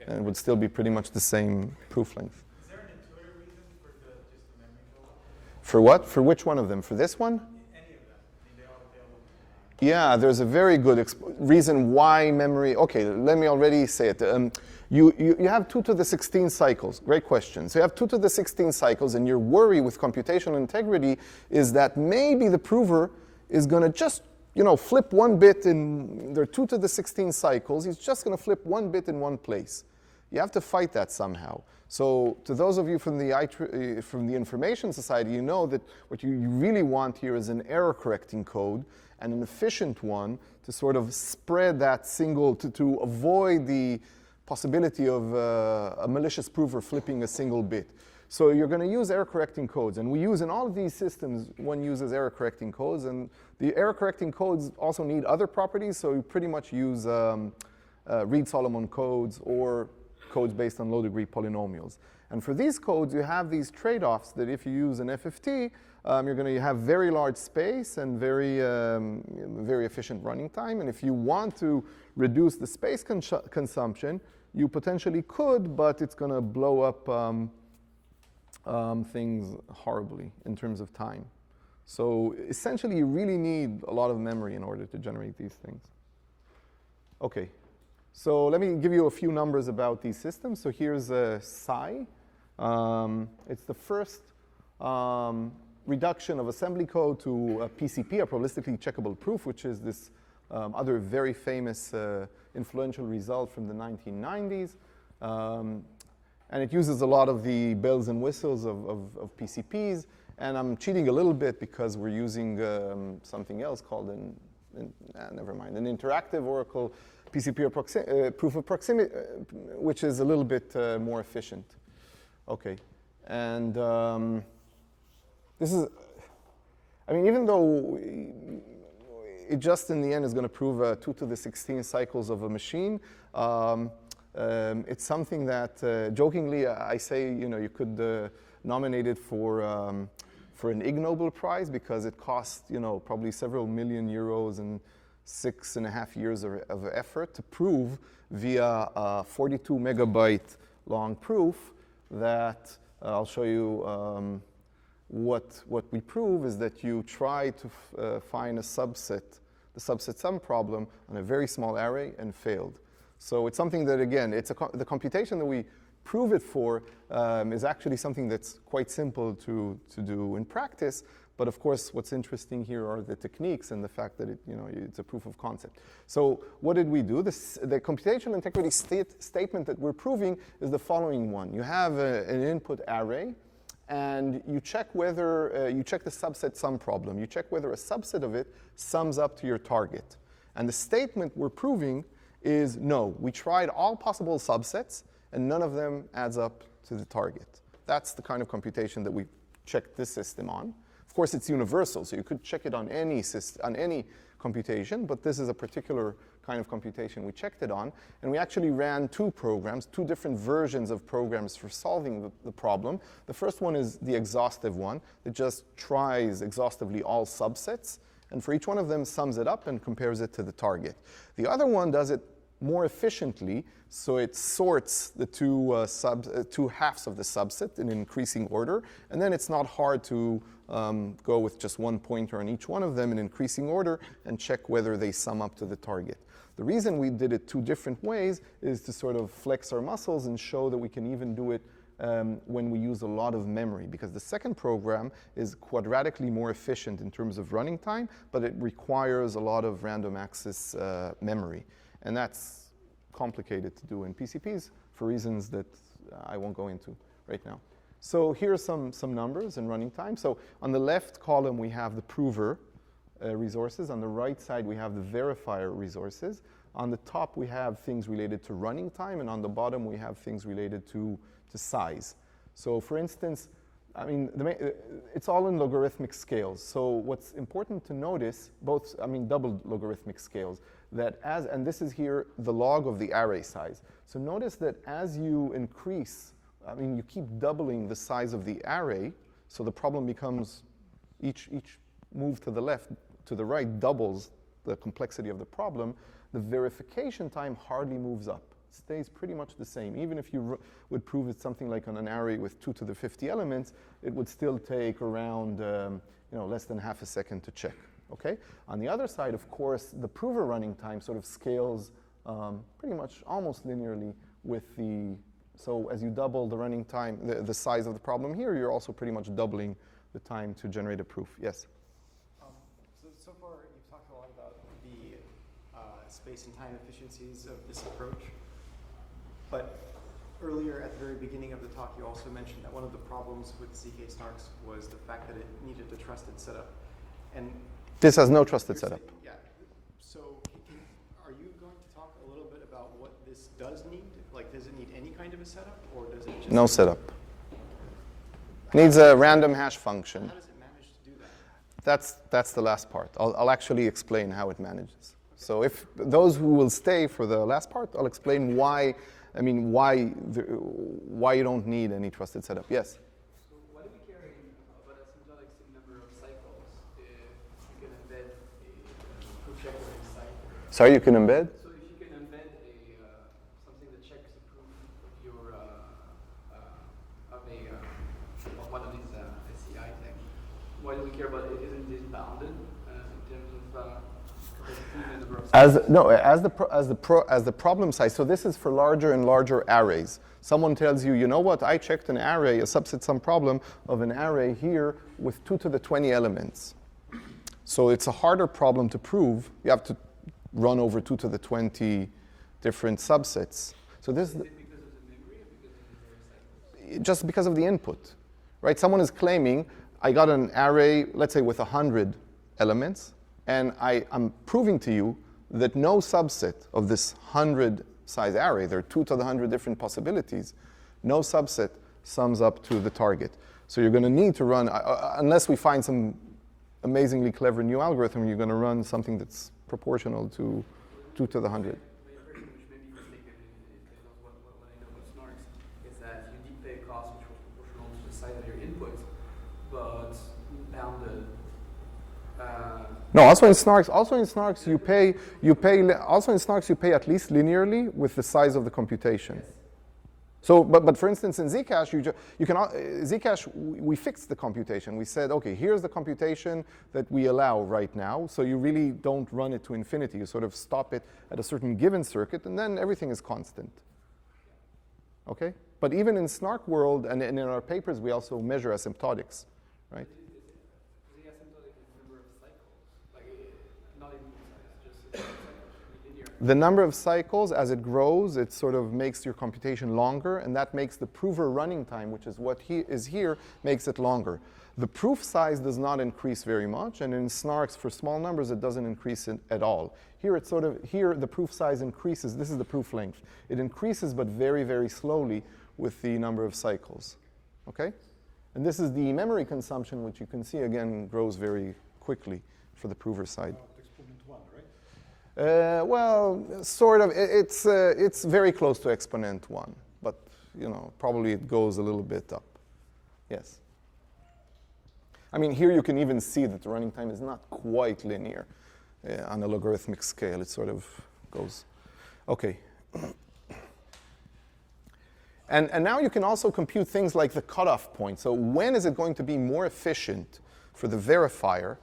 Okay. And it would still be pretty much the same proof length. Is there an intuitive reason for just the memory buildup? For what? For which one of them? For this one? Any of them. I mean, they all Yeah, there's a very good reason why memory. Okay, let me already say it. You have 2 to the 16 cycles. Great question. So you have 2 to the 16 cycles, and your worry with computational integrity is that maybe the prover is going to just flip 1 bit in. There are 2 to the 16 cycles. He's just going to flip 1 bit in one place. You have to fight that somehow. So to those of you from the Information Society, you know that what you really want here is an error-correcting code and an efficient one to sort of spread that single, to avoid the possibility of a malicious prover flipping a single bit. So you're going to use error-correcting codes. And we use in all of these systems, one uses error-correcting codes. And the error-correcting codes also need other properties. So you pretty much use Reed-Solomon codes or codes based on low-degree polynomials. And for these codes, you have these trade-offs that if you use an FFT, you're going to have very large space and very efficient running time. And if you want to reduce the space consumption, you potentially could, but it's going to blow up things horribly in terms of time. So essentially, you really need a lot of memory in order to generate these things. Okay. So let me give you a few numbers about these systems. So here's Psi. It's the first reduction of assembly code to a PCP, a probabilistically checkable proof, which is this other very famous influential result from the 1990s. And it uses a lot of the bells and whistles of PCPs. And I'm cheating a little bit because we're using something else called an interactive Oracle proof of proximity, which is a little bit more efficient. Okay, and this is, I mean, even though it just in the end is going to prove 2 to the 16 cycles of a machine, it's something that, jokingly, I say, you know, you could nominate it for an Ig Nobel Prize because it cost, you know, probably several million euros and 6.5 years of effort to prove via a 42 megabyte long proof that I'll show you what we prove is that you try to find a subset, the subset sum problem on a very small array and failed. So it's something that, again, the computation that we prove it for is actually something that's quite simple to do in practice. But of course, what's interesting here are the techniques and the fact that it's a proof of concept. So what did we do? The computational integrity statement that we're proving is the following one. You have an input array, and you check whether, you check the subset sum problem. You check whether a subset of it sums up to your target. And the statement we're proving is no. We tried all possible subsets, and none of them adds up to the target. That's the kind of computation that we checked this system on. Of course, it's universal, so you could check it on any system, on any computation, but this is a particular kind of computation we checked it on. And we actually ran 2 programs, 2 different versions of programs for solving the problem. The first one is the exhaustive one. It just tries exhaustively all subsets, and for each one of them sums it up and compares it to the target. The other one does it more efficiently, so it sorts the two halves of the subset in increasing order, and then it's not hard to go with just one pointer on each one of them in increasing order and check whether they sum up to the target. The reason we did it 2 different ways is to sort of flex our muscles and show that we can even do it when we use a lot of memory, because the second program is quadratically more efficient in terms of running time, but it requires a lot of random access memory. And that's complicated to do in PCPs for reasons that I won't go into right now. So here are some numbers and running time. So on the left column, we have the prover resources. On the right side, we have the verifier resources. On the top, we have things related to running time. And on the bottom, we have things related to size. So for instance, I mean, it's all in logarithmic scales. So what's important to notice, double logarithmic scales, that and this is here the log of the array size. So notice that as you increase, you keep doubling the size of the array, so the problem becomes, each move to the left, to the right doubles the complexity of the problem. The verification time hardly moves up. It stays pretty much the same. Even if you would prove it something like on an array with 2 to the 50 elements, it would still take around less than half a second to check. Okay? On the other side, of course, the prover running time sort of scales pretty much almost linearly with so as you double the running time, the size of the problem here, you're also pretty much doubling the time to generate a proof. Yes? So far, you've talked a lot about the space and time efficiencies of this approach. But earlier at the very beginning of the talk, you also mentioned that one of the problems with zk-SNARKs was the fact that it needed a trusted setup. And this has no trusted setup. Yeah. So are you going to talk a little bit about what this does need? Like, does it need any kind of a setup, or does it just... No setup. Needs a random hash function. How does it manage to do that? That's the last part. I'll actually explain how it manages. So if those who will stay for the last part, I'll explain why you don't need any trusted setup. Yes? So why do we care about a symbolic number of cycles if you can embed a proof checker inside? Sorry, you can embed? So if you can embed something that checks the proof of your of one of these SCI things, why do we care about it? Isn't this bounded in terms of as the problem size? So this is for larger and larger arrays. Someone tells you, you know what? I checked an array, a subset sum problem of an array here with 2 to the 20 elements. So it's a harder problem to prove. You have to run over 2 to the 20 different subsets. So this is because of the memory or because of the very cycles? Just because of the input, right? Someone is claiming, I got an array, let's say with 100 elements, and I'm proving to you that no subset of this 100 size array, there are 2 to the 100 different possibilities, no subset sums up to the target. So you're going to need to run, unless we find some amazingly clever new algorithm, you're going to run something that's proportional to 2 to the 100. My impression, which may be mistaken, is what I know about SNARKs, is that you did pay a cost which was proportional to the size of your input, but down the no, also in SNARKs you pay at least linearly with the size of the computation. yes. So, but for instance, in zk-SNARKs, zk-SNARKs, we fixed the computation. We said, okay, here's the computation that we allow right now. So you really don't run it to infinity. You sort of stop it at a certain given circuit, and then everything is constant. Okay? But even in SNARK world, and in our papers, we also measure asymptotics, right? The asymptotic is the number of cycles, like not in size, just the cycles, linear. The number of cycles, as it grows, it sort of makes your computation longer, and that makes the prover running time, which is what is here, makes it longer. The proof size does not increase very much, and in SNARKs, for small numbers, it doesn't increase at all. Here, here the proof size increases. This is the proof length. It increases, but very, very slowly with the number of cycles. Okay? And this is the memory consumption, which you can see, again, grows very quickly for the prover side. Exponent 1, right? Well, sort of. It's very close to exponent 1, but probably it goes a little bit up. Yes. I mean, here you can even see that the running time is not quite linear on a logarithmic scale. It sort of goes. Okay. And now you can also compute things like the cutoff point. So when is it going to be more efficient for the verifier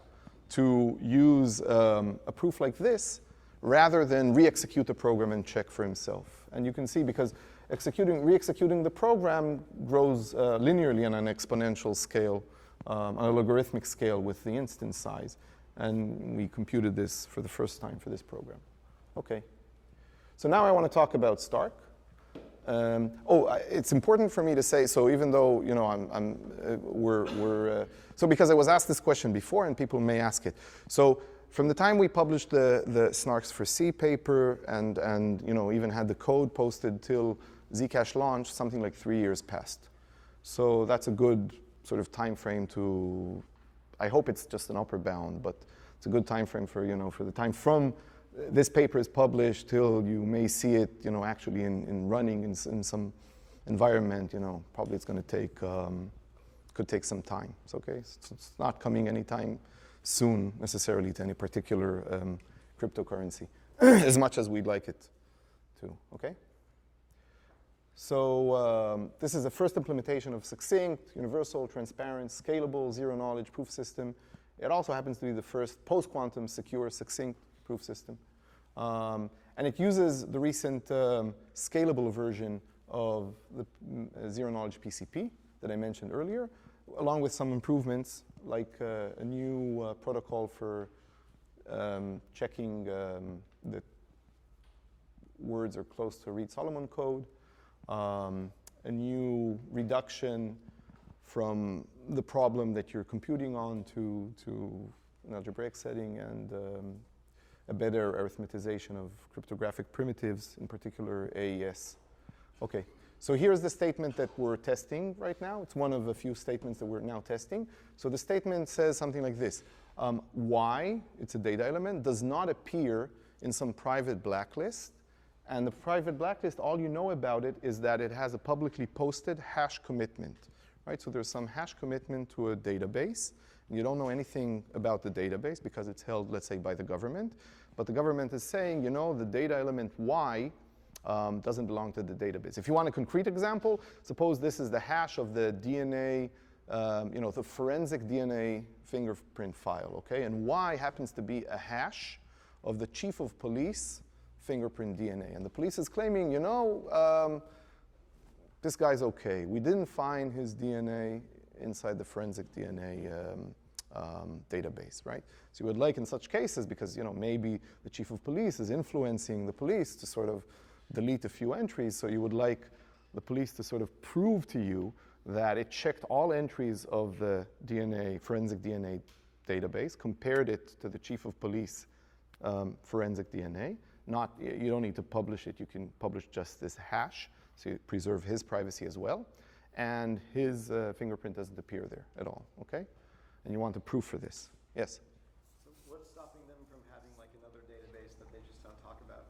to use a proof like this rather than re-execute the program and check for himself? And you can see, because re-executing the program grows linearly on an exponential scale, on a logarithmic scale with the instance size. And we computed this for the first time for this program. Okay. So now I want to talk about Stark. It's important for me to say, so even though, so because I was asked this question before and people may ask it. So from the time we published the SNARKs for C paper and even had the code posted till Zcash launched, something like 3 years passed. So that's a good sort of time frame to, I hope it's just an upper bound, but it's a good time frame for, for the time from this paper is published till you may see it, actually in running in some environment, probably it's going to take, could take some time. It's okay. It's not coming anytime soon necessarily to any particular cryptocurrency, as much as we'd like it to. Okay. So this is the first implementation of succinct, universal, transparent, scalable, zero-knowledge proof system. It also happens to be the first post-quantum secure, succinct proof system. And it uses the recent scalable version of the zero-knowledge PCP that I mentioned earlier, along with some improvements like a new protocol for checking that words are close to Reed-Solomon code, a new reduction from the problem that you're computing on to an algebraic setting, and a better arithmetization of cryptographic primitives, in particular AES. Okay, so here's the statement that we're testing right now. It's one of a few statements that we're now testing. So the statement says something like this. Y, it's a data element, does not appear in some private blacklist. And the private blacklist, all you know about it is that it has a publicly posted hash commitment, right? So there's some hash commitment to a database. And you don't know anything about the database because it's held, let's say, by the government. But the government is saying, the data element Y doesn't belong to the database. If you want a concrete example, suppose this is the hash of the DNA, the forensic DNA fingerprint file, okay? And Y happens to be a hash of the chief of police fingerprint DNA. And the police is claiming, this guy's okay. We didn't find his DNA inside the forensic DNA database, right? So you would like in such cases, because maybe the chief of police is influencing the police to sort of delete a few entries, so you would like the police to sort of prove to you that it checked all entries of the forensic DNA database, compared it to the chief of police forensic DNA. You don't need to publish it. You can publish just this hash, so you preserve his privacy as well. And his fingerprint doesn't appear there at all, okay? And you want a proof for this. Yes? So what's stopping them from having like another database that they just don't talk about?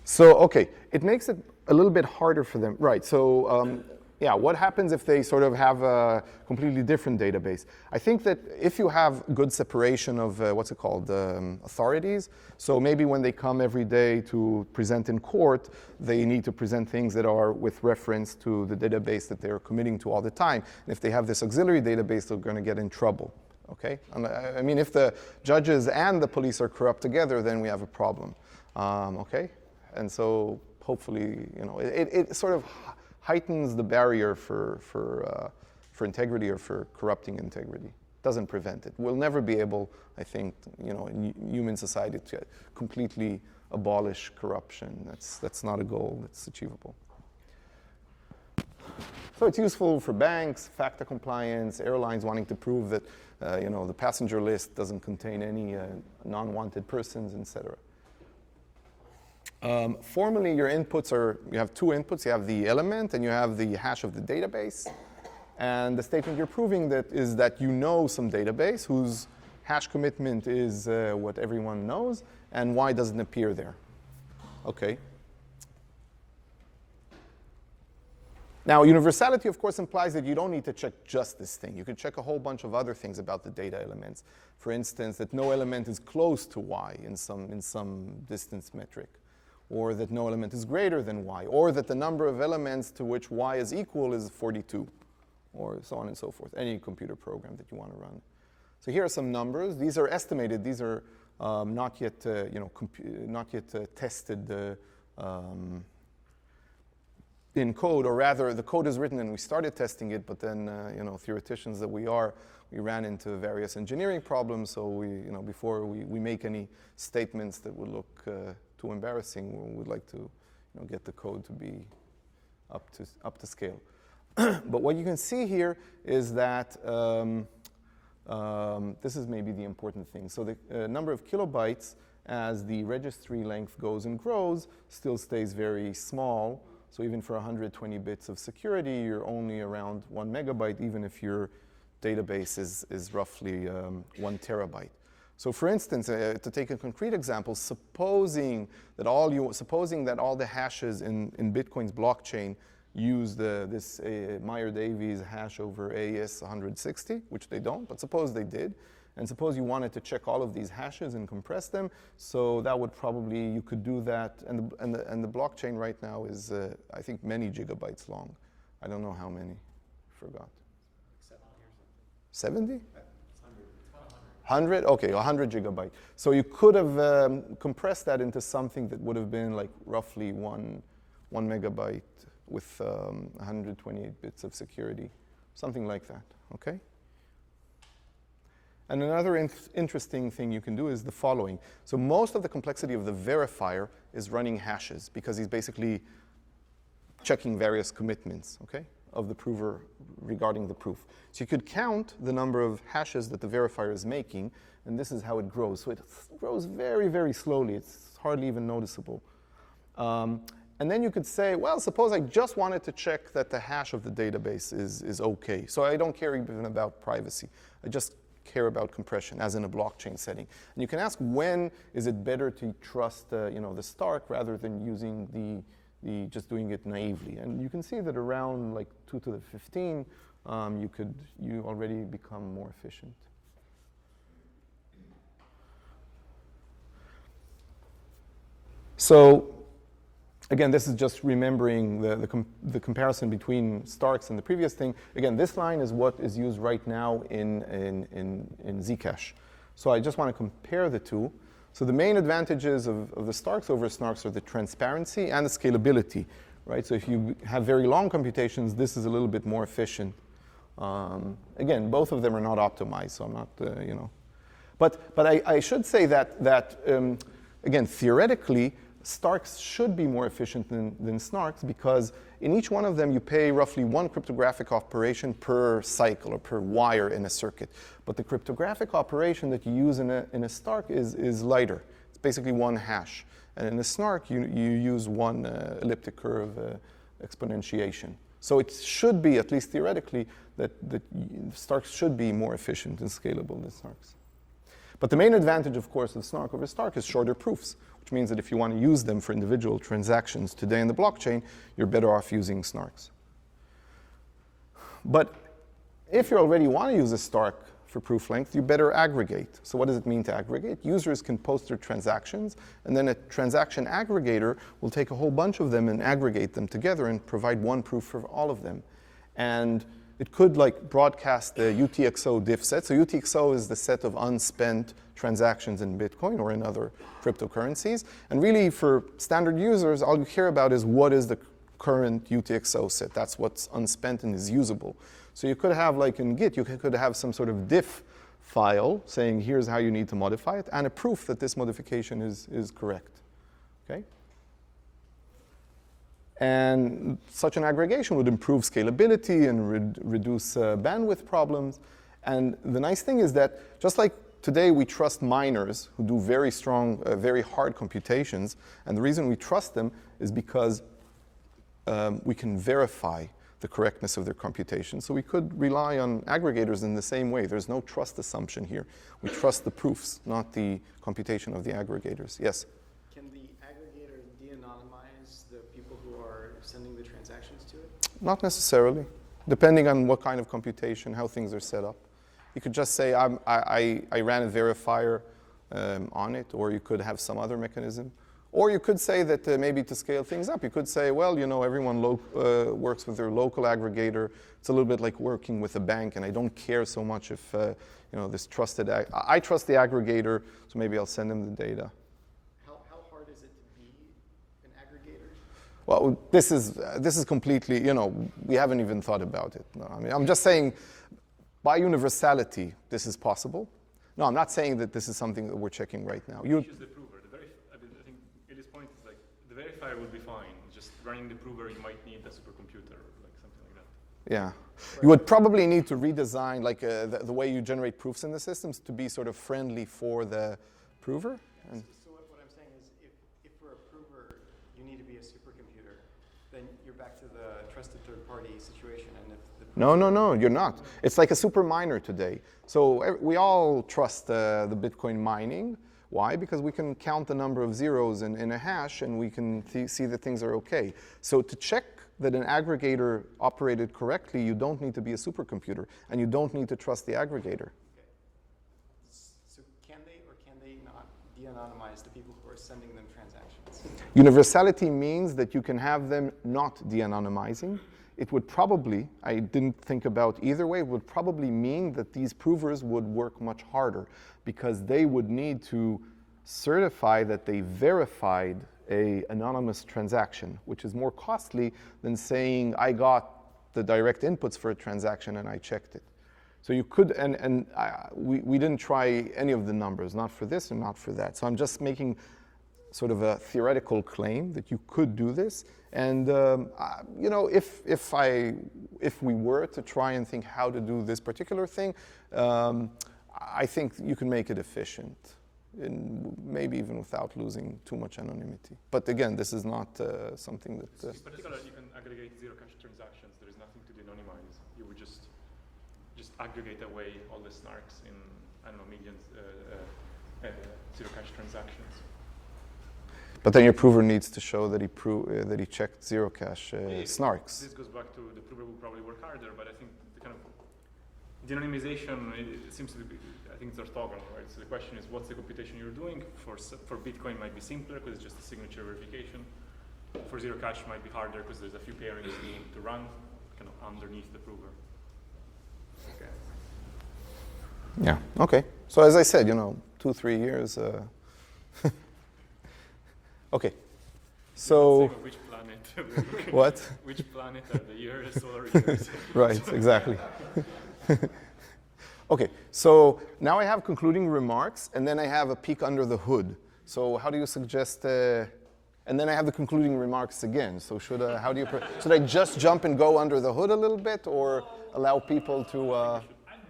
So, okay, it makes it a little bit harder for them. Right, so yeah, what happens if they sort of have a completely different database? I think that if you have good separation of, authorities, so maybe when they come every day to present in court, they need to present things that are with reference to the database that they're committing to all the time. And if they have this auxiliary database, they're going to get in trouble, okay? I mean, if the judges and the police are corrupt together, then we have a problem, okay? And so hopefully, it sort of heightens the barrier for integrity or for corrupting integrity. Doesn't prevent it. We'll never be able, I think, in human society to completely abolish corruption. That's not a goal that's achievable. So it's useful for banks, FACTA compliance, airlines wanting to prove that the passenger list doesn't contain any non-wanted persons, etc. Formally, your inputs you have two inputs. You have the element and you have the hash of the database. And the statement you're proving is that you know some database whose hash commitment is what everyone knows, and why doesn't appear there. Okay. Now, universality, of course, implies that you don't need to check just this thing. You could check a whole bunch of other things about the data elements. For instance, that no element is close to y in some distance metric, or that no element is greater than y, or that the number of elements to which y is equal is 42, or so on and so forth, any computer program that you want to run. So here are some numbers. These are estimated. These are not yet tested in code, or rather the code is written and we started testing it, but then theoreticians that we ran into various engineering problems. So before we make any statements that would look too embarrassing, we would like to get the code to be up to scale. But what you can see here is that this is maybe the important thing. So the number of kilobytes as the registry length goes and grows still stays very small. So even for 120 bits of security, you're only around 1 megabyte, even if your database is roughly 1 terabyte. So for instance, to take a concrete example, supposing that all the hashes in Bitcoin's blockchain use this Meyer-Davies hash over AES 160, which they don't, but suppose they did, and suppose you wanted to check all of these hashes and compress them, so that would probably, you could do that, and the blockchain right now is, I think, many gigabytes long. I don't know how many, forgot. 70? 100? Okay, 100 gigabyte. So you could have compressed that into something that would have been like roughly one megabyte with 128 bits of security, something like that, okay? And another interesting thing you can do is the following. So most of the complexity of the verifier is running hashes, because he's basically checking various commitments, okay, of the prover regarding the proof. So you could count the number of hashes that the verifier is making, and this is how it grows. So it grows very, very slowly. It's hardly even noticeable. And then you could say, well, suppose I just wanted to check that the hash of the database is okay. So I don't care even about privacy. I just care about compression, as in a blockchain setting. And you can ask, when is it better to trust the Stark rather than using just doing it naively? And you can see that around like 2 to the 15, you already become more efficient. So again, this is just remembering the comparison between Starks and the previous thing. Again, this line is what is used right now in Zcash. So I just want to compare the two. So the main advantages of the Starks over SNARKs are the transparency and the scalability, right? So if you have very long computations, this is a little bit more efficient. Again, both of them are not optimized, so I'm not, But I should say that again, theoretically, STARKs should be more efficient than SNARKs because in each one of them you pay roughly one cryptographic operation per cycle or per wire in a circuit. But the cryptographic operation that you use in a STARK is lighter. It's basically one hash. And in a SNARK, you use one elliptic curve exponentiation. So it should be, at least theoretically, that STARKs should be more efficient and scalable than SNARKs. But the main advantage, of course, of SNARK over STARK is shorter proofs, which means that if you want to use them for individual transactions today in the blockchain, you're better off using SNARKs. But if you already want to use a STARK for proof length, you better aggregate. So what does it mean to aggregate? Users can post their transactions, and then a transaction aggregator will take a whole bunch of them and aggregate them together and provide one proof for all of them. And it could like broadcast the UTXO diff set. So UTXO is the set of unspent transactions in Bitcoin or in other cryptocurrencies. And really for standard users, all you care about is what is the current UTXO set. That's what's unspent and is usable. So you could have, like in Git, you could have some sort of diff file saying here's how you need to modify it and a proof that this modification is correct. Okay? And such an aggregation would improve scalability and reduce bandwidth problems. And the nice thing is that just like today we trust miners who do very strong, very hard computations, and the reason we trust them is because we can verify the correctness of their computation. So we could rely on aggregators in the same way. There's no trust assumption here. We trust the proofs, not the computation of the aggregators. Yes? Can the aggregator de-anonymize the people who are sending the transactions to it? Not necessarily, depending on what kind of computation, how things are set up. You could just say, I ran a verifier on it, or you could have some other mechanism. Or you could say that maybe to scale things up, you could say, well, you know, everyone works with their local aggregator. It's a little bit like working with a bank, and I don't care so much if, you know, this trusted, I trust the aggregator, so maybe I'll send them the data. How hard is it to be an aggregator? Well, this is completely, you know, we haven't even thought about it. No, I mean, I'm just saying, by universality, this is possible. No, I'm not saying that this is something that we're checking right now. You choose the prover. I think Eli's point is like the verifier would be fine. Just running the prover, you might need a supercomputer or like something like that. Yeah. You would probably need to redesign like the way you generate proofs in the systems to be sort of friendly for the prover. Yes. So what I'm saying is if for a prover you need to be a supercomputer, then you're back to the trusted third party situation. And if the No, you're not. It's like a super miner today. So we all trust the Bitcoin mining. Why? Because we can count the number of zeros in a hash and we can see that things are okay. So to check that an aggregator operated correctly, you don't need to be a supercomputer and you don't need to trust the aggregator. Okay. So can they or can they not de-anonymize the people who are sending them transactions? Universality means that you can have them not de-anonymizing. It would probably, I didn't think about either way, it would probably mean that these provers would work much harder because they would need to certify that they verified an anonymous transaction, which is more costly than saying I got the direct inputs for a transaction and I checked it. So you could, we didn't try any of the numbers, not for this and not for that. So I'm just making sort of a theoretical claim that you could do this. And you know, if we were to try and think how to do this particular thing, I think you can make it efficient, and maybe even without losing too much anonymity. But again, this is not something that. In particular, you can aggregate zero-cash transactions. There is nothing to de-anonymize. You would just aggregate away all the SNARKs in, I don't know, millions zero-cash transactions. But then your prover needs to show that he checked zero-cash SNARKs. This goes back to the prover will probably work harder, but I think the kind of de-anonymization, it seems to be, I think it's orthogonal, right? So the question is, what's the computation you're doing? For Bitcoin, it might be simpler because it's just a signature verification. For zero cash, it might be harder because there's a few pairings you need to run kind of underneath the prover. Okay. Yeah. Okay. So as I said, you know, 2-3 years. Okay. So. Which planet? What? Which planet are the years, solar years? Right. Exactly. Okay. So now I have concluding remarks, and then I have a peek under the hood. So how do you suggest And then I have the concluding remarks again. So should I just jump and go under the hood a little bit, or allow people to? I'm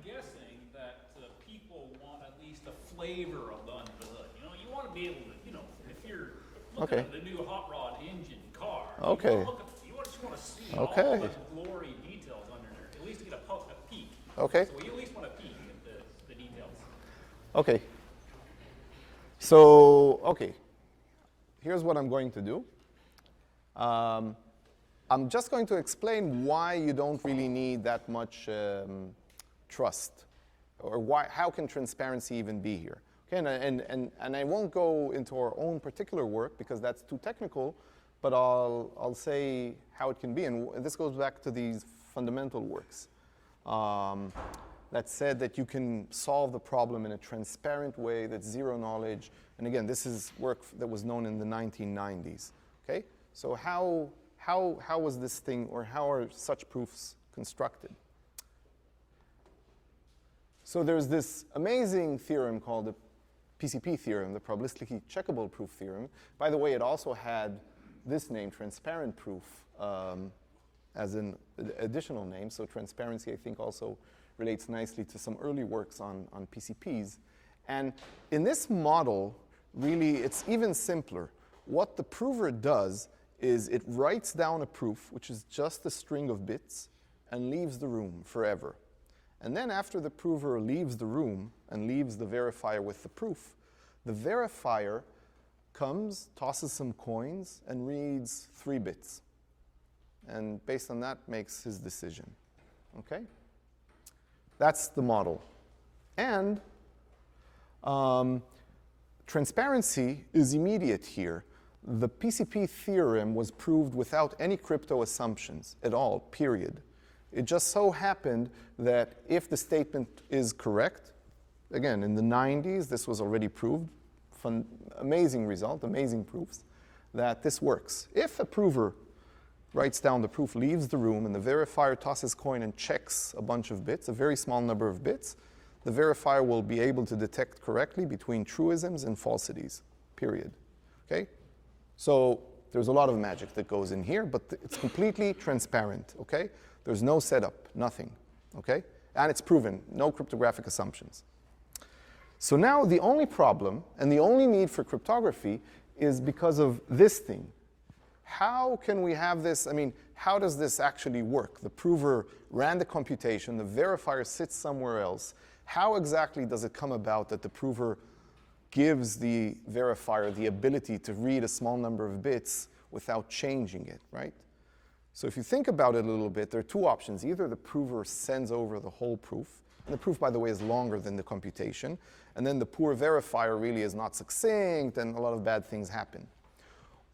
guessing that people want at least a flavor of the under the hood. You want to be able to, if you're looking at the new hot rod engine car, Okay. you just want to see Okay. all the glory details under there, at least to get a peek. Okay. So you at least want to peek at the details. Okay. So, here's what I'm going to do. I'm just going to explain why you don't really need that much trust, or how can transparency even be here. Okay, and I won't go into our own particular work because that's too technical, but I'll say how it can be. And this goes back to these fundamental works that said that you can solve the problem in a transparent way that's zero knowledge. And again, this is work that was known in the 1990s. Okay, so how was this thing, or how are such proofs constructed? So there's this amazing theorem called the PCP theorem, the probabilistically checkable proof theorem. By the way, it also had this name, transparent proof, as an additional name. So transparency, I think, also relates nicely to some early works on PCPs. And in this model, really, it's even simpler. What the prover does is it writes down a proof, which is just a string of bits, and leaves the room forever. And then after the prover leaves the room and leaves the verifier with the proof, the verifier comes, tosses some coins, and reads 3 bits. And based on that, makes his decision. Okay? That's the model. And transparency is immediate here. The PCP theorem was proved without any crypto assumptions at all, period. It just so happened that if the statement is correct, again, in the 90s, this was already proved, amazing result, amazing proofs, that this works. If a prover writes down the proof, leaves the room, and the verifier tosses coin and checks a bunch of bits, a very small number of bits, the verifier will be able to detect correctly between truisms and falsities, period. Okay? So there's a lot of magic that goes in here, but it's completely transparent, okay? There's no setup, nothing, okay? And it's proven, no cryptographic assumptions. So now the only problem and the only need for cryptography is because of this thing. How can we have this? I mean, how does this actually work? The prover ran the computation, the verifier sits somewhere else. How exactly does it come about that the prover gives the verifier the ability to read a small number of bits without changing it, right? So if you think about it a little bit, there are 2 options. Either the prover sends over the whole proof, and the proof, by the way, is longer than the computation, and then the poor verifier really is not succinct, and a lot of bad things happen.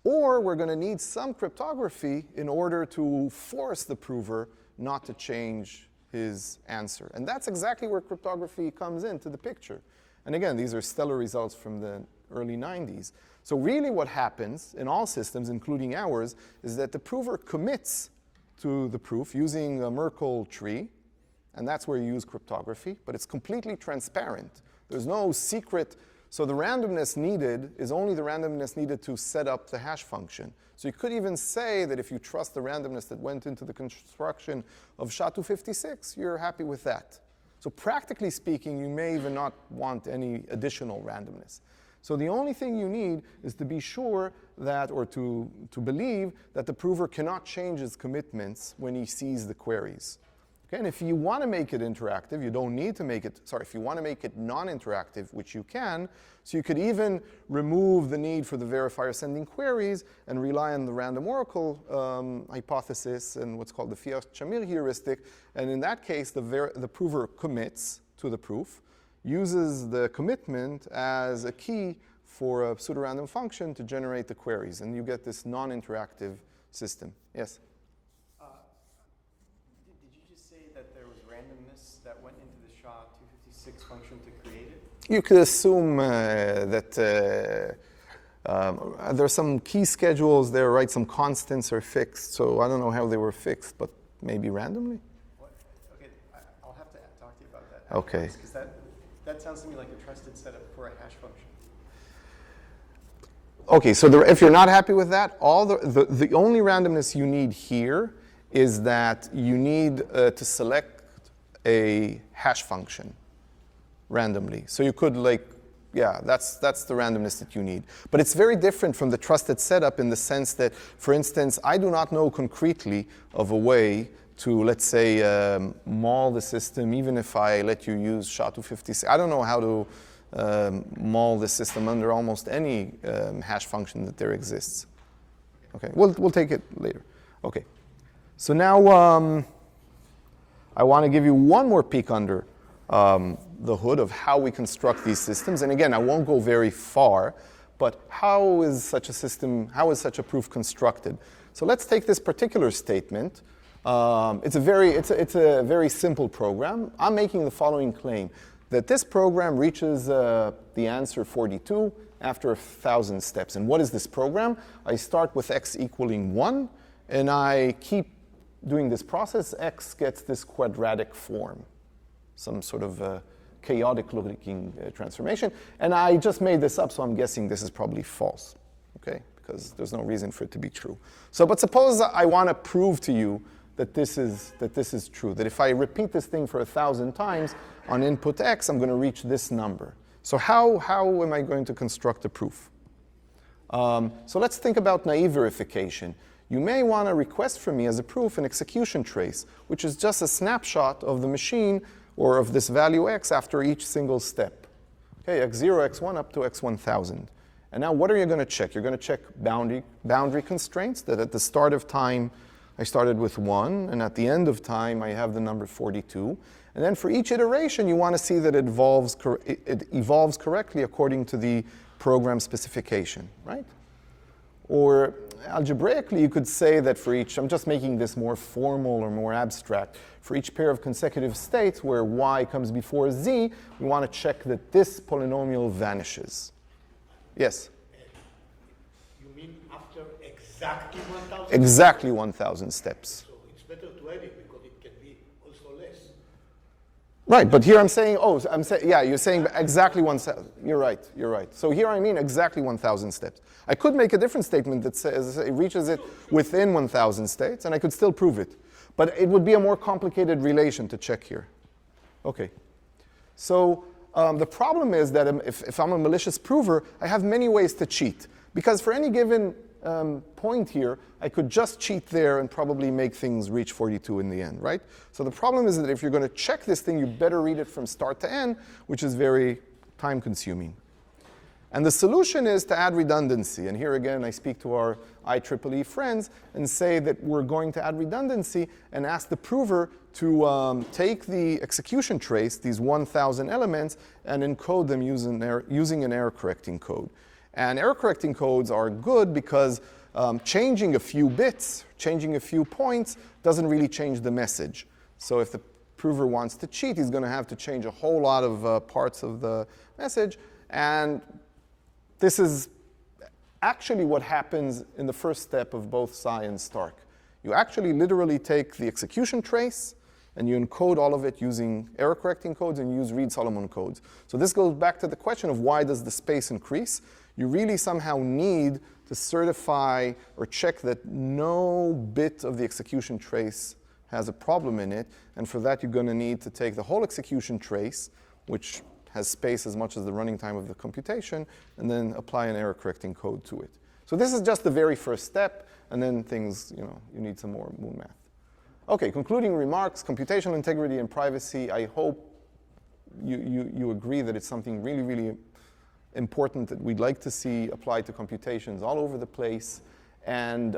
Or we're going to need some cryptography in order to force the prover not to change his answer. And that's exactly where cryptography comes into the picture. And again, these are stellar results from the early 90s. So really what happens in all systems, including ours, is that the prover commits to the proof using a Merkle tree, and that's where you use cryptography, but it's completely transparent. There's no secret. So the randomness needed is only the randomness needed to set up the hash function. So you could even say that if you trust the randomness that went into the construction of SHA-256, you're happy with that. So practically speaking, you may even not want any additional randomness. So the only thing you need is to be sure that, or to believe that the prover cannot change his commitments when he sees the queries. Okay, and if you want to make it interactive, you don't need to make it, if you want to make it non-interactive, which you can, so you could even remove the need for the verifier sending queries and rely on the random oracle hypothesis and what's called the Fiat-Shamir heuristic. And in that case, the prover commits to the proof, uses the commitment as a key for a pseudorandom function to generate the queries, and you get this non-interactive system. Yes? Did you just say that there was randomness that went into the SHA-256 function to create it? You could assume that there are some key schedules there, right? Some constants are fixed, so I don't know how they were fixed, but maybe randomly? What? Okay, I'll have to talk to you about that. Okay. Because that sounds to me like a trusted setup for a hash function. Okay, so if you're not happy with that, the only randomness you need here is that you need to select a hash function randomly. So you could that's the randomness that you need. But it's very different from the trusted setup in the sense that, for instance, I do not know concretely of a way to, let's say, maul the system, even if I let you use SHA-256. I don't know how to maul the system under almost any hash function that there exists. Okay, we'll take it later. Okay, so now I want to give you one more peek under the hood of how we construct these systems. And again, I won't go very far, but how is such a system, how is such a proof constructed? So let's take this particular statement. It's a very simple program. I'm making the following claim, that this program reaches the answer 42 after 1,000 steps. And what is this program? I start with x equaling 1, and I keep doing this process. X gets this quadratic form, some sort of chaotic-looking transformation. And I just made this up, so I'm guessing this is probably false, okay? Because there's no reason for it to be true. So, but suppose I want to prove to you that this is true, that if I repeat this thing for 1,000 times on input x, I'm going to reach this number. So how am I going to construct a proof? So let's think about naive verification. You may want to request from me as a proof an execution trace, which is just a snapshot of the machine or of this value x after each single step. Okay, x0, x1 up to x1000. And now what are you going to check? You're going to check boundary constraints, that at the start of time I started with 1, and at the end of time I have the number 42. And then for each iteration you want to see that it evolves correctly according to the program specification, right? Or algebraically you could say that for each, I'm just making this more formal or more abstract, for each pair of consecutive states where y comes before z, we want to check that this polynomial vanishes. Yes? You mean after exactly 1,000? Exactly 1,000 steps. So it's better to add it because it can be also less. Right, but here I'm saying, yeah, you're saying exactly 1,000. You're right. So here I mean exactly 1,000 steps. I could make a different statement that says it reaches it within 1,000 states, and I could still prove it. But it would be a more complicated relation to check here. Okay. So the problem is that if I'm a malicious prover, I have many ways to cheat. Because for any given point here, I could just cheat there and probably make things reach 42 in the end, right? So the problem is that if you're going to check this thing, you better read it from start to end, which is very time-consuming. And the solution is to add redundancy. And here again, I speak to our IEEE friends and say that we're going to add redundancy and ask the prover to take the execution trace, these 1,000 elements, and encode them using an error-correcting code. And error-correcting codes are good because changing a few bits, changing a few points, doesn't really change the message. So if the prover wants to cheat, he's going to have to change a whole lot of parts of the message. And this is actually what happens in the first step of both Psi and Stark. You actually literally take the execution trace, and you encode all of it using error-correcting codes and use Reed-Solomon codes. So this goes back to the question of why does the space increase? You really somehow need to certify or check that no bit of the execution trace has a problem in it. And for that, you're going to need to take the whole execution trace, which has space as much as the running time of the computation, and then apply an error-correcting code to it. So this is just the very first step, and then things, you need some more moon math. Okay, concluding remarks, computational integrity and privacy. I hope you agree that it's something really, really important that we'd like to see applied to computations all over the place. And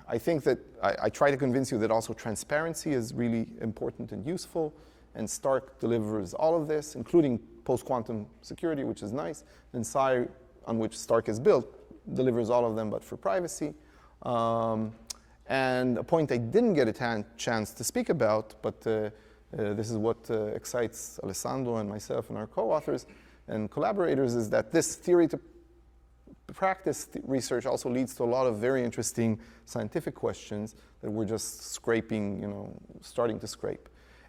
I think that I try to convince you that also transparency is really important and useful. And Stark delivers all of this, including post-quantum security, which is nice. And Psi, on which Stark is built, delivers all of them, but for privacy. And a point I didn't get a chance to speak about, but this is what excites Alessandro and myself and our co-authors and collaborators, is that this theory to practice research also leads to a lot of very interesting scientific questions that we're just scraping, starting to scrape.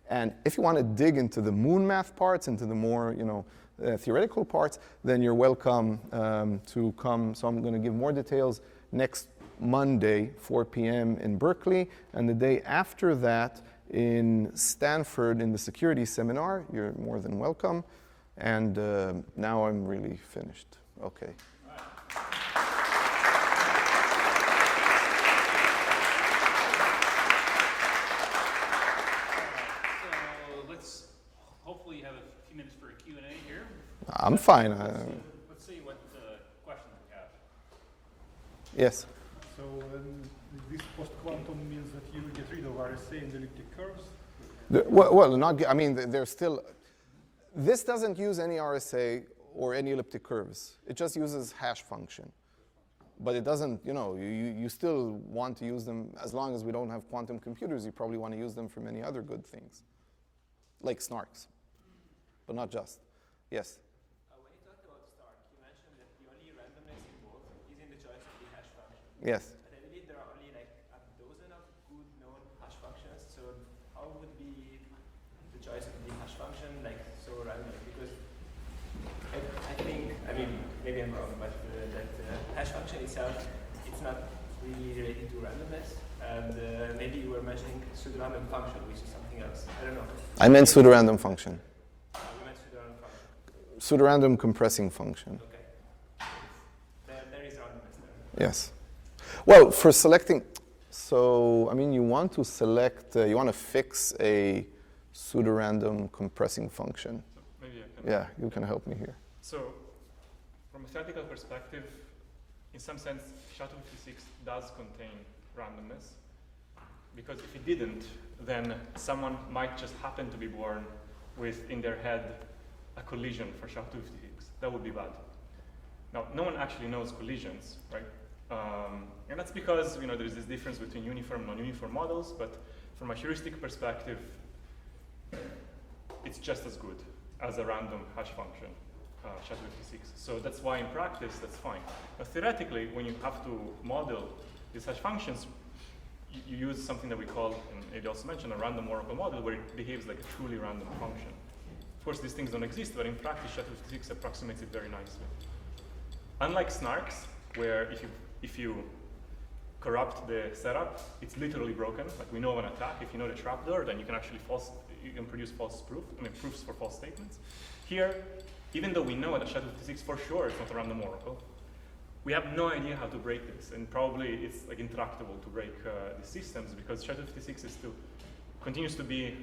And if you want to dig into the moon math parts, into the more, theoretical parts, then you're welcome to come. So I'm going to give more details next Monday, 4 p.m. in Berkeley, and the day after that in Stanford in the security seminar. You're more than welcome. And now I'm really finished. Okay. Hopefully you have a few minutes for a Q&A here. I'm fine. Let's see what questions we have. Yes. So this post-quantum means that you will get rid of RSA and elliptic curves? I mean, there's still, this doesn't use any RSA or any elliptic curves. It just uses hash function. But it doesn't, you still want to use them, as long as we don't have quantum computers, you probably want to use them for many other good things, like SNARKs, but not just. Yes? When you talked about SNARK, you mentioned that the only randomness involved is in the choice of the hash function. Yes. But I believe there are only like a dozen of good known hash functions, so how would be the choice of the hash function like so random? Because I think, maybe I'm wrong, but that hash function itself, it's not really related to randomness. And maybe you were mentioning pseudorandom function, which is something else. I don't know. I meant pseudorandom function. You meant pseudorandom function. Pseudorandom compressing function. Okay. There is randomness there. Yes. Well, for selecting, so, you want to select, you want to fix a pseudorandom compressing function. So maybe I can. Yeah, you can help me here. So, from a theoretical perspective, in some sense, SHA-256 does contain randomness, because if it didn't, then someone might just happen to be born with, in their head, a collision for SHA-256. That would be bad. Now, no one actually knows collisions, right? And that's because, there's this difference between uniform and non-uniform models, but from a heuristic perspective, it's just as good as a random hash function, SHA-256. So that's why in practice, that's fine. But theoretically, when you have to model these hash functions, you use something that we call, and it also mentioned, a random oracle model, where it behaves like a truly random function. Of course, these things don't exist, but in practice, SHA-256 approximates it very nicely. Unlike SNARKs, where if you corrupt the setup, it's literally broken. Like we know of an attack. If you know the trapdoor, then you can actually produce false proofs for false statements. Here, even though we know that SHA-256 for sure it's not a random oracle, we have no idea how to break this, and probably it's like intractable to break these systems, because SHA-256 is still continues to be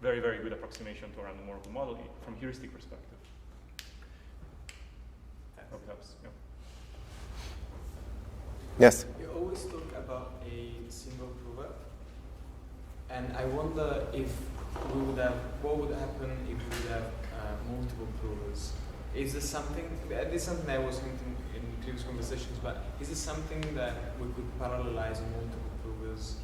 very, very good approximation to a random oracle model from a heuristic perspective. Hope it helps. Yeah. Yes? You always talk about a single prover, and I wonder if we would have, what would happen if we would have multiple provers? Is this something, this is something I was hinting in previous conversations, but is this something that we could parallelize in multiple provers?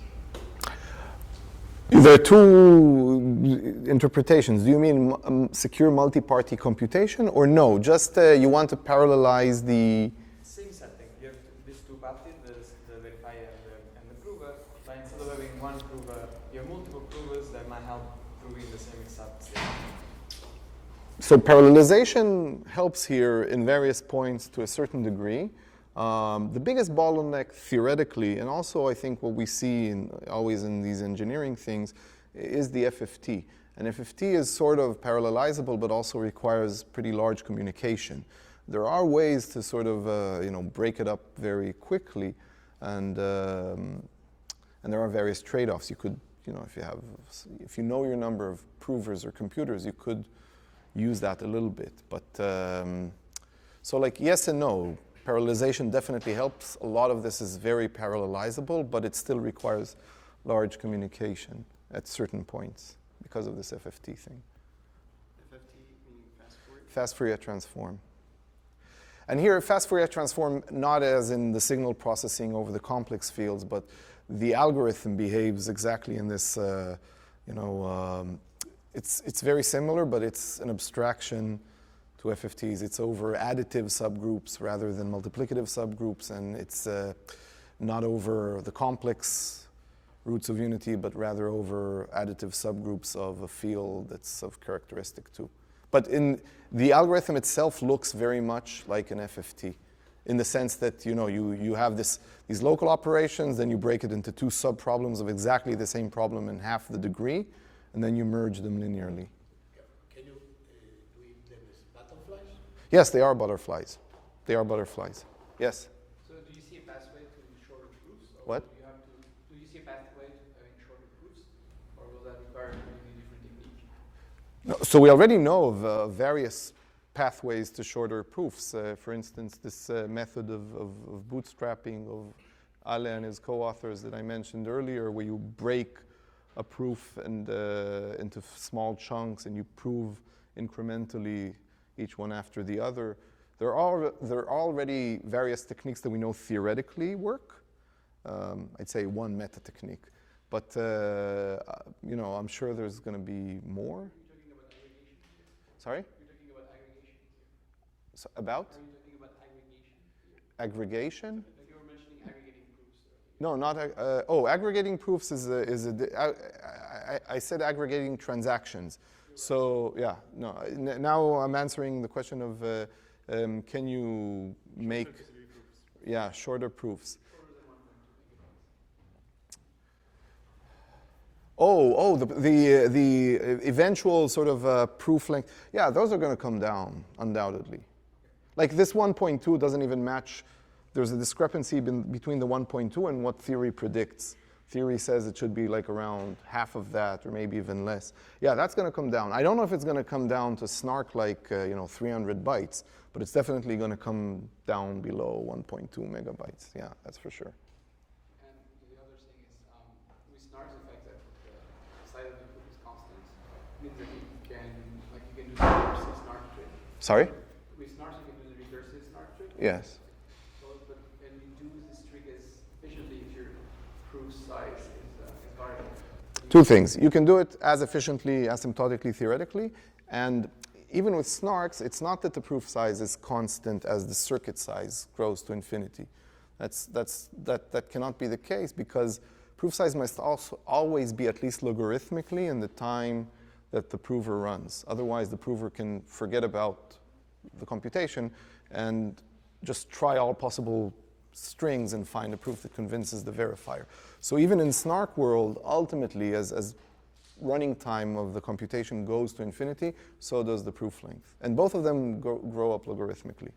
There are two interpretations. Do you mean secure multi-party computation, or no? Just you want to parallelize the... Same setting. You have these two parties, the verifier and the prover, but instead of having one prover, you have multiple provers that might help proving the same exact state. So parallelization helps here in various points to a certain degree. The biggest bottleneck theoretically, and also I think what we see always in these engineering things, is the FFT. And FFT is sort of parallelizable, but also requires pretty large communication. There are ways to sort of break it up very quickly, and there are various trade-offs. You could, if you know your number of provers or computers, you could use that a little bit. But so like yes and no. Parallelization definitely helps. A lot of this is very parallelizable, but it still requires large communication at certain points because of this FFT thing. FFT meaning fast Fourier? Fast Fourier transform. And here, fast Fourier transform, not as in the signal processing over the complex fields, but the algorithm behaves exactly in this, it's very similar, but it's an abstraction to FFTs. It's over additive subgroups rather than multiplicative subgroups, and it's not over the complex roots of unity, but rather over additive subgroups of a field that's of characteristic to But the algorithm itself looks very much like an FFT, in the sense that you have these local operations, then you break it into two sub-problems of exactly the same problem in half the degree, and then you merge them linearly. Can you do them as butterflies? Yes, they are butterflies. They are butterflies. Yes? So do you see a pathway to shorter proofs? Or What? do you see a pathway to having shorter proofs? Or will that require a completely different technique? No, so we already know of various pathways to shorter proofs. For instance, this method of bootstrapping of Ale and his co-authors that I mentioned earlier, where you break a proof into small chunks and you prove incrementally each one after the other. There are already various techniques that we know theoretically work. I'd say one meta technique. But I'm sure there's going to be more. Are you talking about aggregation here? Sorry? You're talking about aggregation here. So about? Are you talking about aggregation here? aggregation? Like you were mentioning aggregating proofs earlier. No, not aggregating proofs I said aggregating transactions. So yeah, no. Now I'm answering the question of can you make shorter proofs? The eventual sort of proof length. Yeah, those are going to come down undoubtedly. Like this 1.2 doesn't even match. There's a discrepancy between the 1.2 and what theory predicts. Theory says it should be like around half of that, or maybe even less. Yeah, that's going to come down. I don't know if it's going to come down to SNARK like 300 bytes, but it's definitely going to come down below 1.2 megabytes. Yeah, that's for sure. And the other thing is, with SNARKs, the fact that the size of the proof is constant means that you can do the recursive SNARK trick. Sorry? With SNARKs, you can do the recursive SNARK trick. Yes. But can you do this trick as efficiently if your proof size is variable? Two things. You can do it as efficiently, asymptotically, theoretically, and even with SNARKs, it's not that the proof size is constant as the circuit size grows to infinity. That cannot be the case, because proof size must also always be at least logarithmically in the time that the prover runs. Otherwise, the prover can forget about the computation and just try all possible strings and find a proof that convinces the verifier. So even in SNARK world, ultimately, as running time of the computation goes to infinity, so does the proof length. And both of them grow up logarithmically.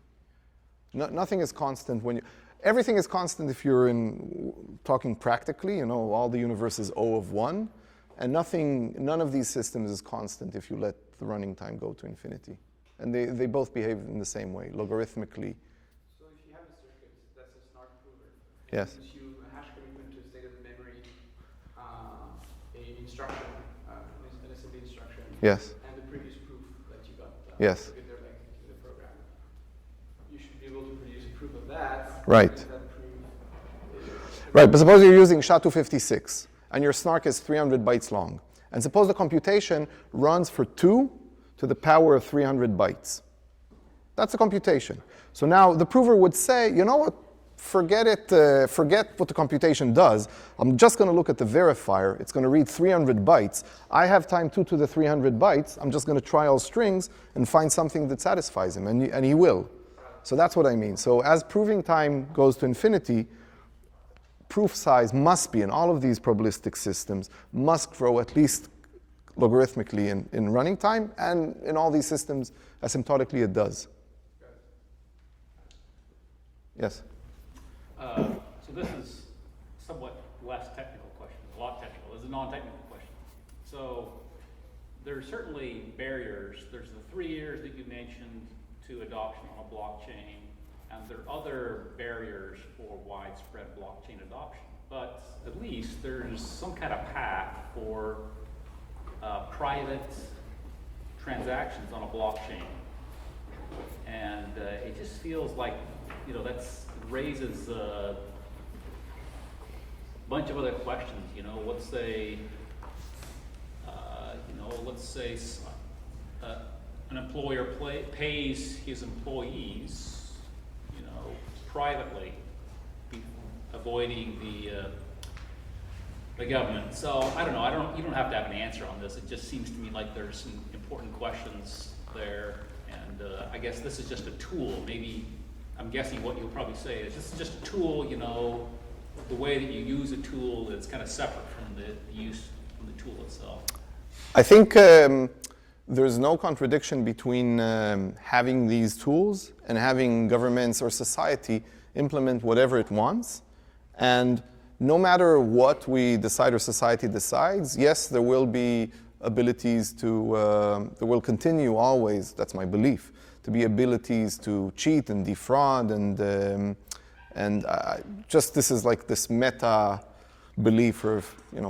Nothing is constant when you... Everything is constant if you're talking practically, all the universe is O of 1, and none of these systems is constant if you let the running time go to infinity. And they both behave in the same way, logarithmically. So if you have a circuit that's a SNARK prover, Yes. and you assume a hash commitment to a state of the memory, an instruction, an assembly instruction, Yes. and the previous proof that you got Yes. to get there back into the program, you should be able to produce a proof of that. Right. And that proof is Right, but suppose you're using SHA-256, and your SNARK is 300 bytes long. And suppose the computation runs for 2 to the power of 300 bytes. That's a computation. So now the prover would say, you know what, forget it, forget what the computation does. I'm just going to look at the verifier. It's going to read 300 bytes. I have time 2 to the 300 bytes. I'm just going to try all strings and find something that satisfies him, and he will. So that's what I mean. So as proving time goes to infinity, proof size must be, in all of these probabilistic systems, must grow at least logarithmically in running time, and in all these systems, asymptotically it does. Yes? So this is somewhat less technical question, a lot technical. This is a non-technical question. So there are certainly barriers. There's the 3 years that you mentioned to adoption on a blockchain, and there are other barriers for widespread blockchain adoption. But at least there's some kind of path for private transactions on a blockchain. And it just feels like, that raises a bunch of other questions. Let's say an employer pays his employees, privately, avoiding the government. So I don't know. You don't have to have an answer on this. It just seems to me like there's some important questions there, and I guess this is just a tool. Maybe, I'm guessing what you'll probably say is this is just a tool, you know, the way that you use a tool is kind of separate from the use from the tool itself. I think there's no contradiction between having these tools and having governments or society implement whatever it wants. And no matter what we decide or society decides, yes, there will be abilities to, there will continue always, that's my belief, to be abilities to cheat and defraud and just this is like this meta belief or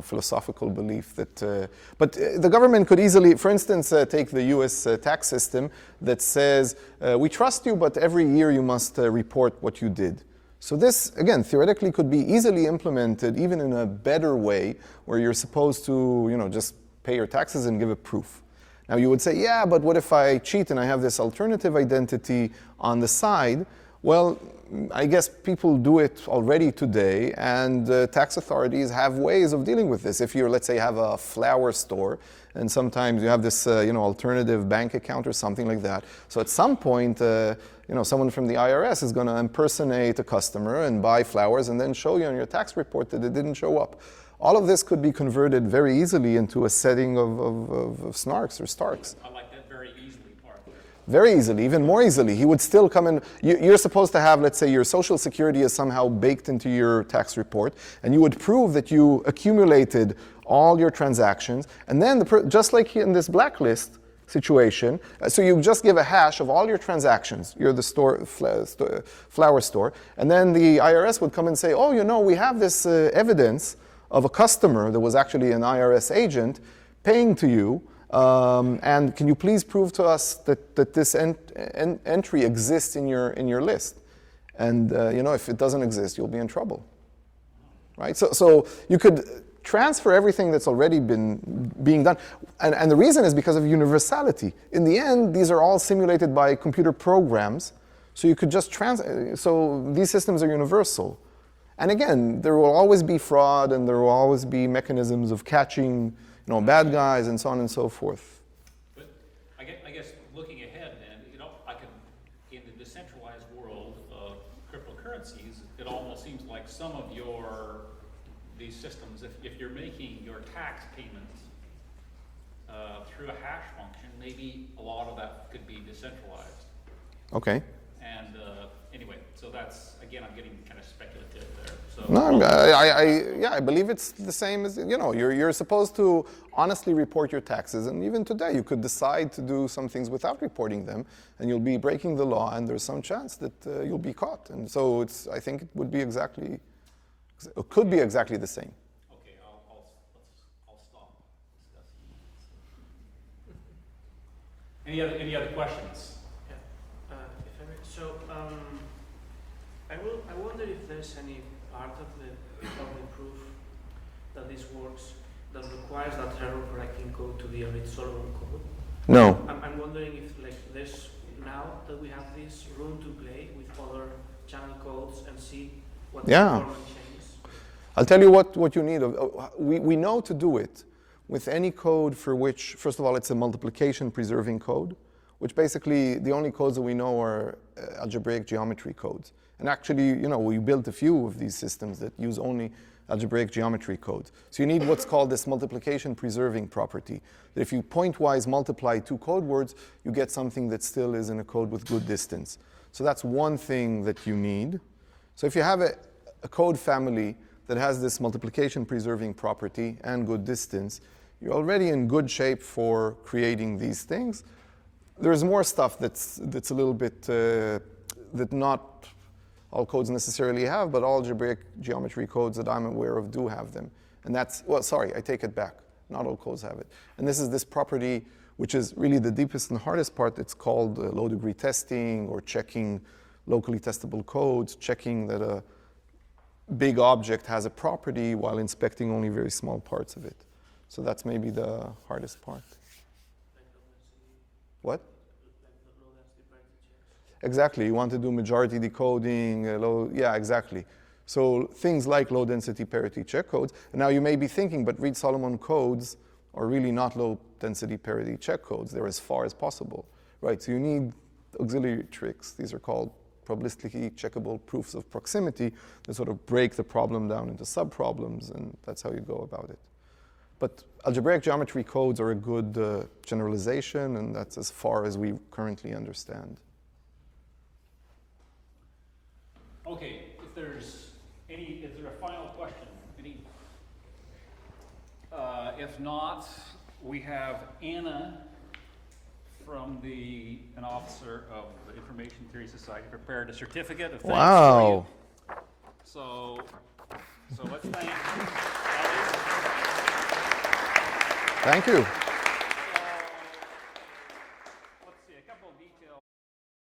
philosophical belief that, but the government could easily, for instance, take the US tax system that says, we trust you, but every year you must report what you did. So this, again, theoretically could be easily implemented even in a better way where you're supposed to, just pay your taxes and give a proof. Now you would say, yeah, but what if I cheat and I have this alternative identity on the side? Well, I guess people do it already today, and tax authorities have ways of dealing with this. If you, let's say, have a flower store, and sometimes you have this, alternative bank account or something like that. So at some point, someone from the IRS is going to impersonate a customer and buy flowers and then show you on your tax report that it didn't show up. All of this could be converted very easily into a setting of SNARKs or STARKs. I like that very easily part there. Very easily, even more easily. He would still come in. You're supposed to have, let's say, your social security is somehow baked into your tax report, and you would prove that you accumulated all your transactions, and then just like in this blacklist situation, so you just give a hash of all your transactions. You're the flower store, and then the IRS would come and say, oh, we have this evidence of a customer that was actually an IRS agent paying to you, and can you please prove to us that this entry exists in your list? And if it doesn't exist, you'll be in trouble, right? So you could transfer everything that's already been being done, and the reason is because of universality. In the end, these are all simulated by computer programs, so you could just so these systems are universal. And again, there will always be fraud, and there will always be mechanisms of catching, bad guys, and so on and so forth. But I guess looking ahead, then, I can, in the decentralized world of cryptocurrencies, it almost seems like some of these systems, if you're making your tax payments through a hash function, maybe a lot of that could be decentralized. Okay. And anyway, so that's, again, I'm getting kind of speculative there. So no, I believe it's the same as, you're supposed to honestly report your taxes, and even today you could decide to do some things without reporting them, and you'll be breaking the law, and there's some chance that you'll be caught. And so I think it would be it could be exactly the same. Okay, I'll stop discussing. Any other questions? Yeah. If I may, so I wonder if there's any part of the proof that this works that requires that error correcting code to be a bit Solomon code. No. I'm wondering if there's now that we have this room to play with other channel codes and see what the performance changes. I'll tell you what you need. We know to do it with any code for which, first of all, it's a multiplication preserving code, which basically the only codes that we know are algebraic geometry codes. And actually, we built a few of these systems that use only algebraic geometry codes. So you need what's called this multiplication preserving property. That if you pointwise multiply two code words, you get something that still is in a code with good distance. So that's one thing that you need. So if you have a code family that has this multiplication preserving property and good distance, you're already in good shape for creating these things. There's more stuff that's a little bit, that not all codes necessarily have, but all algebraic geometry codes that I'm aware of do have them. And that's, I take it back. Not all codes have it. And this is this property, which is really the deepest and hardest part. It's called low degree testing, or checking locally testable codes, checking that a big object has a property while inspecting only very small parts of it. So that's maybe the hardest part. What? Exactly. You want to do majority decoding, exactly. So things like low density parity check codes. And now you may be thinking, but Reed-Solomon codes are really not low density parity check codes. They're as far as possible. right? So you need auxiliary tricks. These are called probabilistically checkable proofs of proximity that sort of break the problem down into subproblems, and that's how you go about it. But algebraic geometry codes are a good generalization, and that's as far as we currently understand. Okay, is there a final question? If not, we have Anna from an officer of the Information Theory Society prepared a certificate of thanks Wow. for you. So let's thank Thank you.